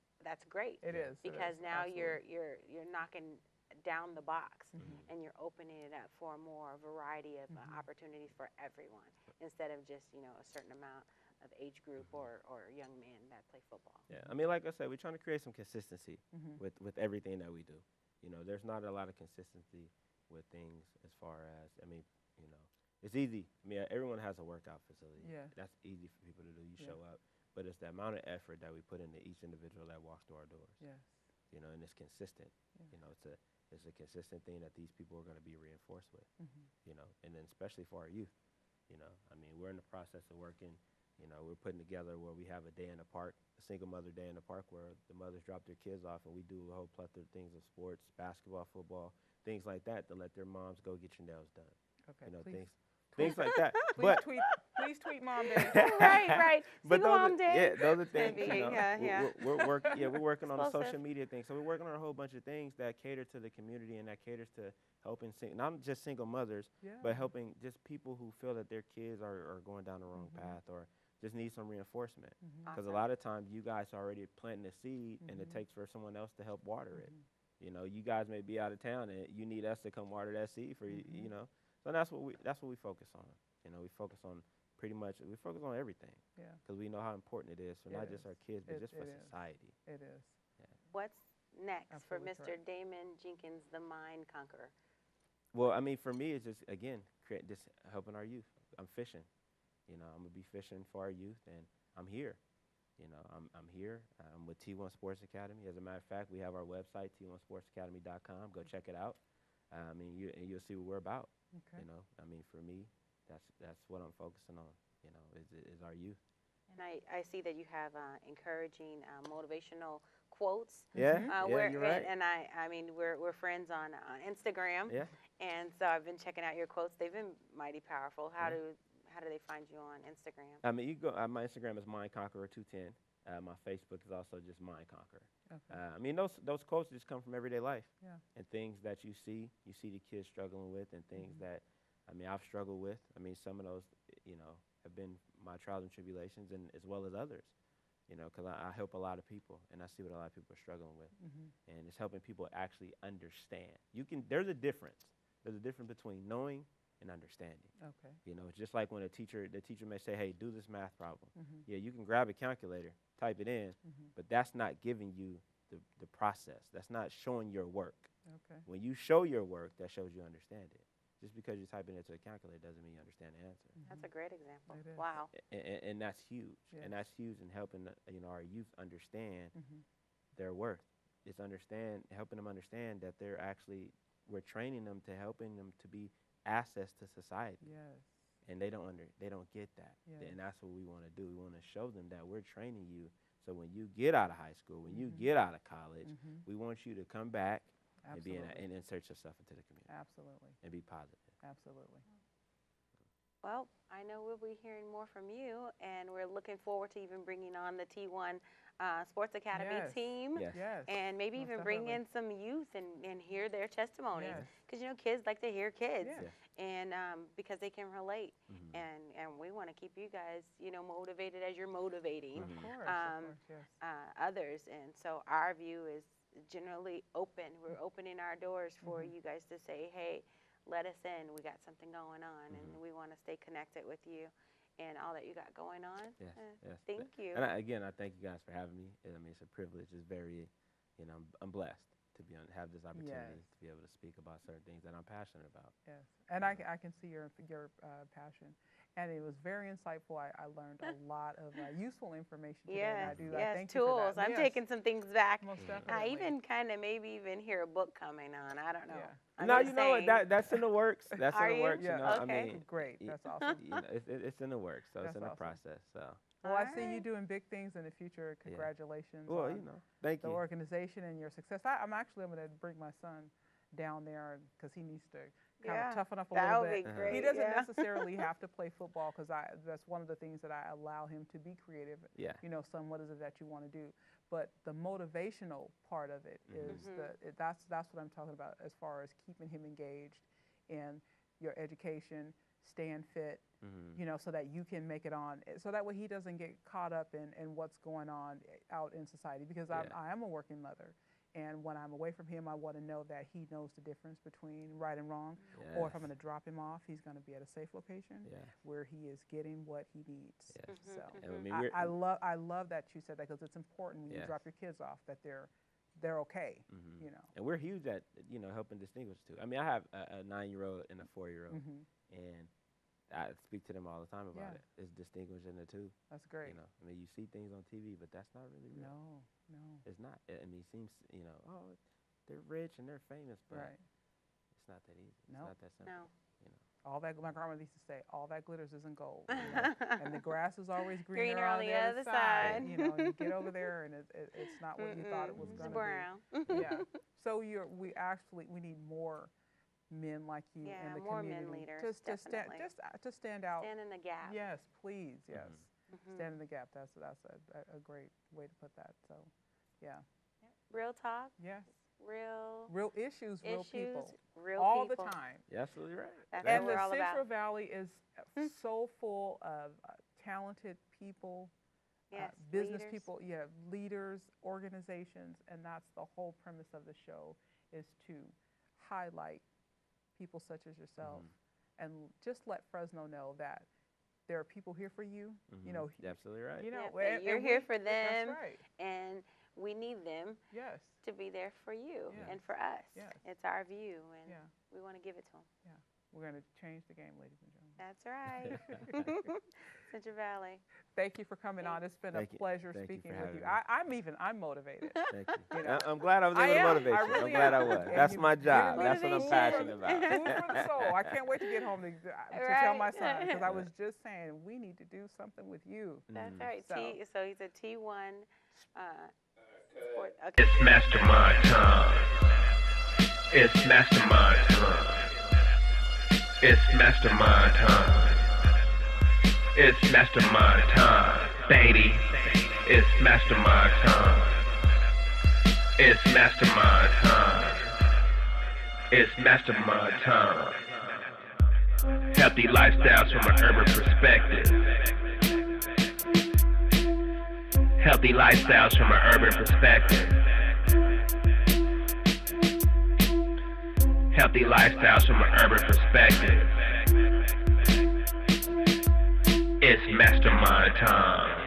great. It is. Because now Absolutely. you're knocking down the box and you're opening it up for more variety of opportunities for everyone, instead of just, you know, a certain amount of age group or young men that play football. Yeah, I mean, like I said, we're trying to create some consistency with everything that we do. You know, there's not a lot of consistency with things as far as, I mean, you know, it's easy. I mean, everyone has a workout facility. Yeah. That's easy for people to do. You show up. But it's the amount of effort that we put into each individual that walks through our doors. Yes. You know, and it's consistent. You know, it's a consistent thing that these people are going to be reinforced with. You know, and then especially for our youth. You know, I mean, we're in the process of working. You know, we're putting together where we have a day in the park, a single mother day in the park, where the mothers drop their kids off, and we do a whole plethora of things of sports, basketball, football, things like that, to let their moms go get your nails done. Okay. You know, Please. things like that. Please tweet Mom Day. Right. But Single Mom Day. Yeah, those are things. Maybe, You know, yeah. we're working on the Explosive. social media thing. So we're working on a whole bunch of things that cater to the community and that caters to helping not just single mothers, but helping just people who feel that their kids are going down the wrong path or just need some reinforcement. Because a lot of times you guys are already planting a seed, and it takes for someone else to help water it. You know, you guys may be out of town, and you need us to come water that seed for you. You know, so that's what we focus on. You know, we focus on everything. Yeah. Because we know how important it is for not It just is. our kids, but just for It is. society. It is. What's next Absolutely for Mr. correct. Damon Jenkins, the Mind Conqueror? Well, I mean, for me, it's just, again, just helping our youth. I'm fishing. You know, I'm going to be fishing for our youth, and I'm here. You know, I'm here. I'm with T1 Sports Academy. As a matter of fact, we have our website, t1sportsacademy.com. Go check it out. I mean, you'll see what we're about. Okay. You know, I mean, for me, that's what I'm focusing on, you know, is our youth. And I see that you have encouraging, motivational quotes. Yeah, And you're right. I mean, we're friends on Instagram. Yeah. And so I've been checking out your quotes. They've been mighty powerful. How do they find you on Instagram? I mean, you go. My Instagram is mindconqueror210. My Facebook is also just mindconqueror. Okay. I mean, those quotes just come from everyday life. Yeah. And things that you see the kids struggling with, and things that, I mean, I've struggled with. I mean, some of those, you know, have been my trials and tribulations, and as well as others. You know, because I help a lot of people, and I see what a lot of people are struggling with, and it's helping people actually understand. There's a difference. There's a difference between knowing and understanding. Okay. You know, it's just like when the teacher may say, hey, do this math problem. Yeah, you can grab a calculator, type it in, but that's not giving you the process. That's not showing your work. Okay. When you show your work, that shows you understand it. Just because you type it into a calculator doesn't mean you understand the answer. That's a great example. It is. Wow. And that's huge. Yes. And that's huge in helping our youth understand their worth. It's helping them understand that we're training them to helping them to be assets to society. Yes. And they don't get that. Yes. And that's what we want to do. We want to show them that we're training you, so when you get out of high school, when you get out of college, we want you to come back Absolutely. and insert yourself into the community. Absolutely. And be positive. Absolutely. Well, I know we'll be hearing more from you, and we're looking forward to even bringing on the T1 Sports Academy Yes. team. Yes. Yes. And maybe Most even bring in definitely. some youth and hear their testimonies. Yes. Because, you know, kids like to hear kids. Yeah. And because they can relate. And we want to keep you guys, you know, motivated as you're motivating Of course. Yes. others. And so our view is generally open. We're opening our doors for you guys to say, hey, let us in. We got something going on, and we want to stay connected with you and all that you got going on. Yes, yes. Thank you. And I thank you guys for having me. I mean, it's a privilege. It's very, I'm blessed to have this opportunity Yes. to be able to speak about certain things that I'm passionate about. Yes, and I can see your passion, and it was very insightful. I learned a lot of useful information today, and I Yes, do. I yes, thank you for tools. that. I'm Yes, taking some things back. most Mhm. I definitely. even kind of maybe even hear a book coming on. I don't know. Yeah. I'm No, just you know what? saying. That's in the works. That's Are in the you? works. Yeah. You know, Okay. I mean, Great. y- That's awesome. you know, it's in the works, so it's That's in the awesome. process. So, Well, I see you Alright. doing big things in the future. Congratulations well, on you know, thank the you. organization and your success. I'm going to bring my son down there because he needs to kind Yeah, of toughen up a that little would be bit. great. He doesn't yeah. necessarily have to play football because that's one of the things that I allow him to be creative. Yeah. Son, what is it that you want to do? But the motivational part of it is Mhm. that's what I'm talking about as far as keeping him engaged in your education, staying fit, Mhm. so that you can make it on, so that way he doesn't get caught up in what's going on out in society. Because Yeah. I am a working mother, and when I'm away from him, I want to know that he knows the difference between right and wrong. Or if I'm Yes. going to drop him off, he's going to be at a safe location Yeah. where he is getting what he needs. Yes. Mhm, So And I mean, I love that you said that because it's important when you Yes. drop your kids off that they're okay. Mhm. And we're huge at helping distinguish too. I mean, I have a 9-year-old and a 4-year-old, Hmm. and I speak to them all the time about Yeah. it. It's distinguishing the two. That's great. I mean, you see things on TV, but that's not really real. No. It's not. I mean, it seems, oh, they're rich and they're famous, but Right. it's not that easy. No. It's not that simple. No. All that, my grandmother used to say, all that glitters isn't gold. And the grass is always greener, Greener on the other side. You get over there and it's not what you thought it was It's going to brown. be. Yeah. So we need more men like you Yeah, in the more community. men leaders, Definitely. To stand out. Stand in the gap. Yes, please. Yes. Mhm. Stand in the gap. That's a great way to put that. So, yeah. Real talk. Yes. Real issues, real people. Real all people. the time. You're absolutely right. That's And what we're the all Central about. Valley is so full of talented people, Yes. business leaders. people, leaders, organizations, and that's the whole premise of the show is to highlight people such as yourself and just let Fresno know that there are people here for you. You're absolutely right. Yeah, that and you're here for them. That's right. And we need them Yes. to be there for you Yes. and for us. Yes. It's our view, and Yeah. we want to give it to them. We're going to change the game, ladies and gentlemen. That's right. Central Valley. Thank you for coming on. It's been Thank a you. pleasure Thank you speaking for with having you. me. I'm motivated. Thank you. You know. I'm glad I was I able to am. motivate I you. really I'm glad am. I was. And That's you've my given job. me That's what I'm motivation. passionate about. Food for the soul. I can't wait to get home to tell my son because I was just saying we need to do something with you. That's right. So- So he's a T1 sport. Okay. It's mastermind time. It's mastermind time. It's mastermind time. It's mastermind time, baby. It's mastermind time. It's mastermind time. It's mastermind time. Healthy lifestyles from an urban perspective. Healthy lifestyles from an urban perspective. Healthy lifestyles from an urban perspective. It's mastermind time.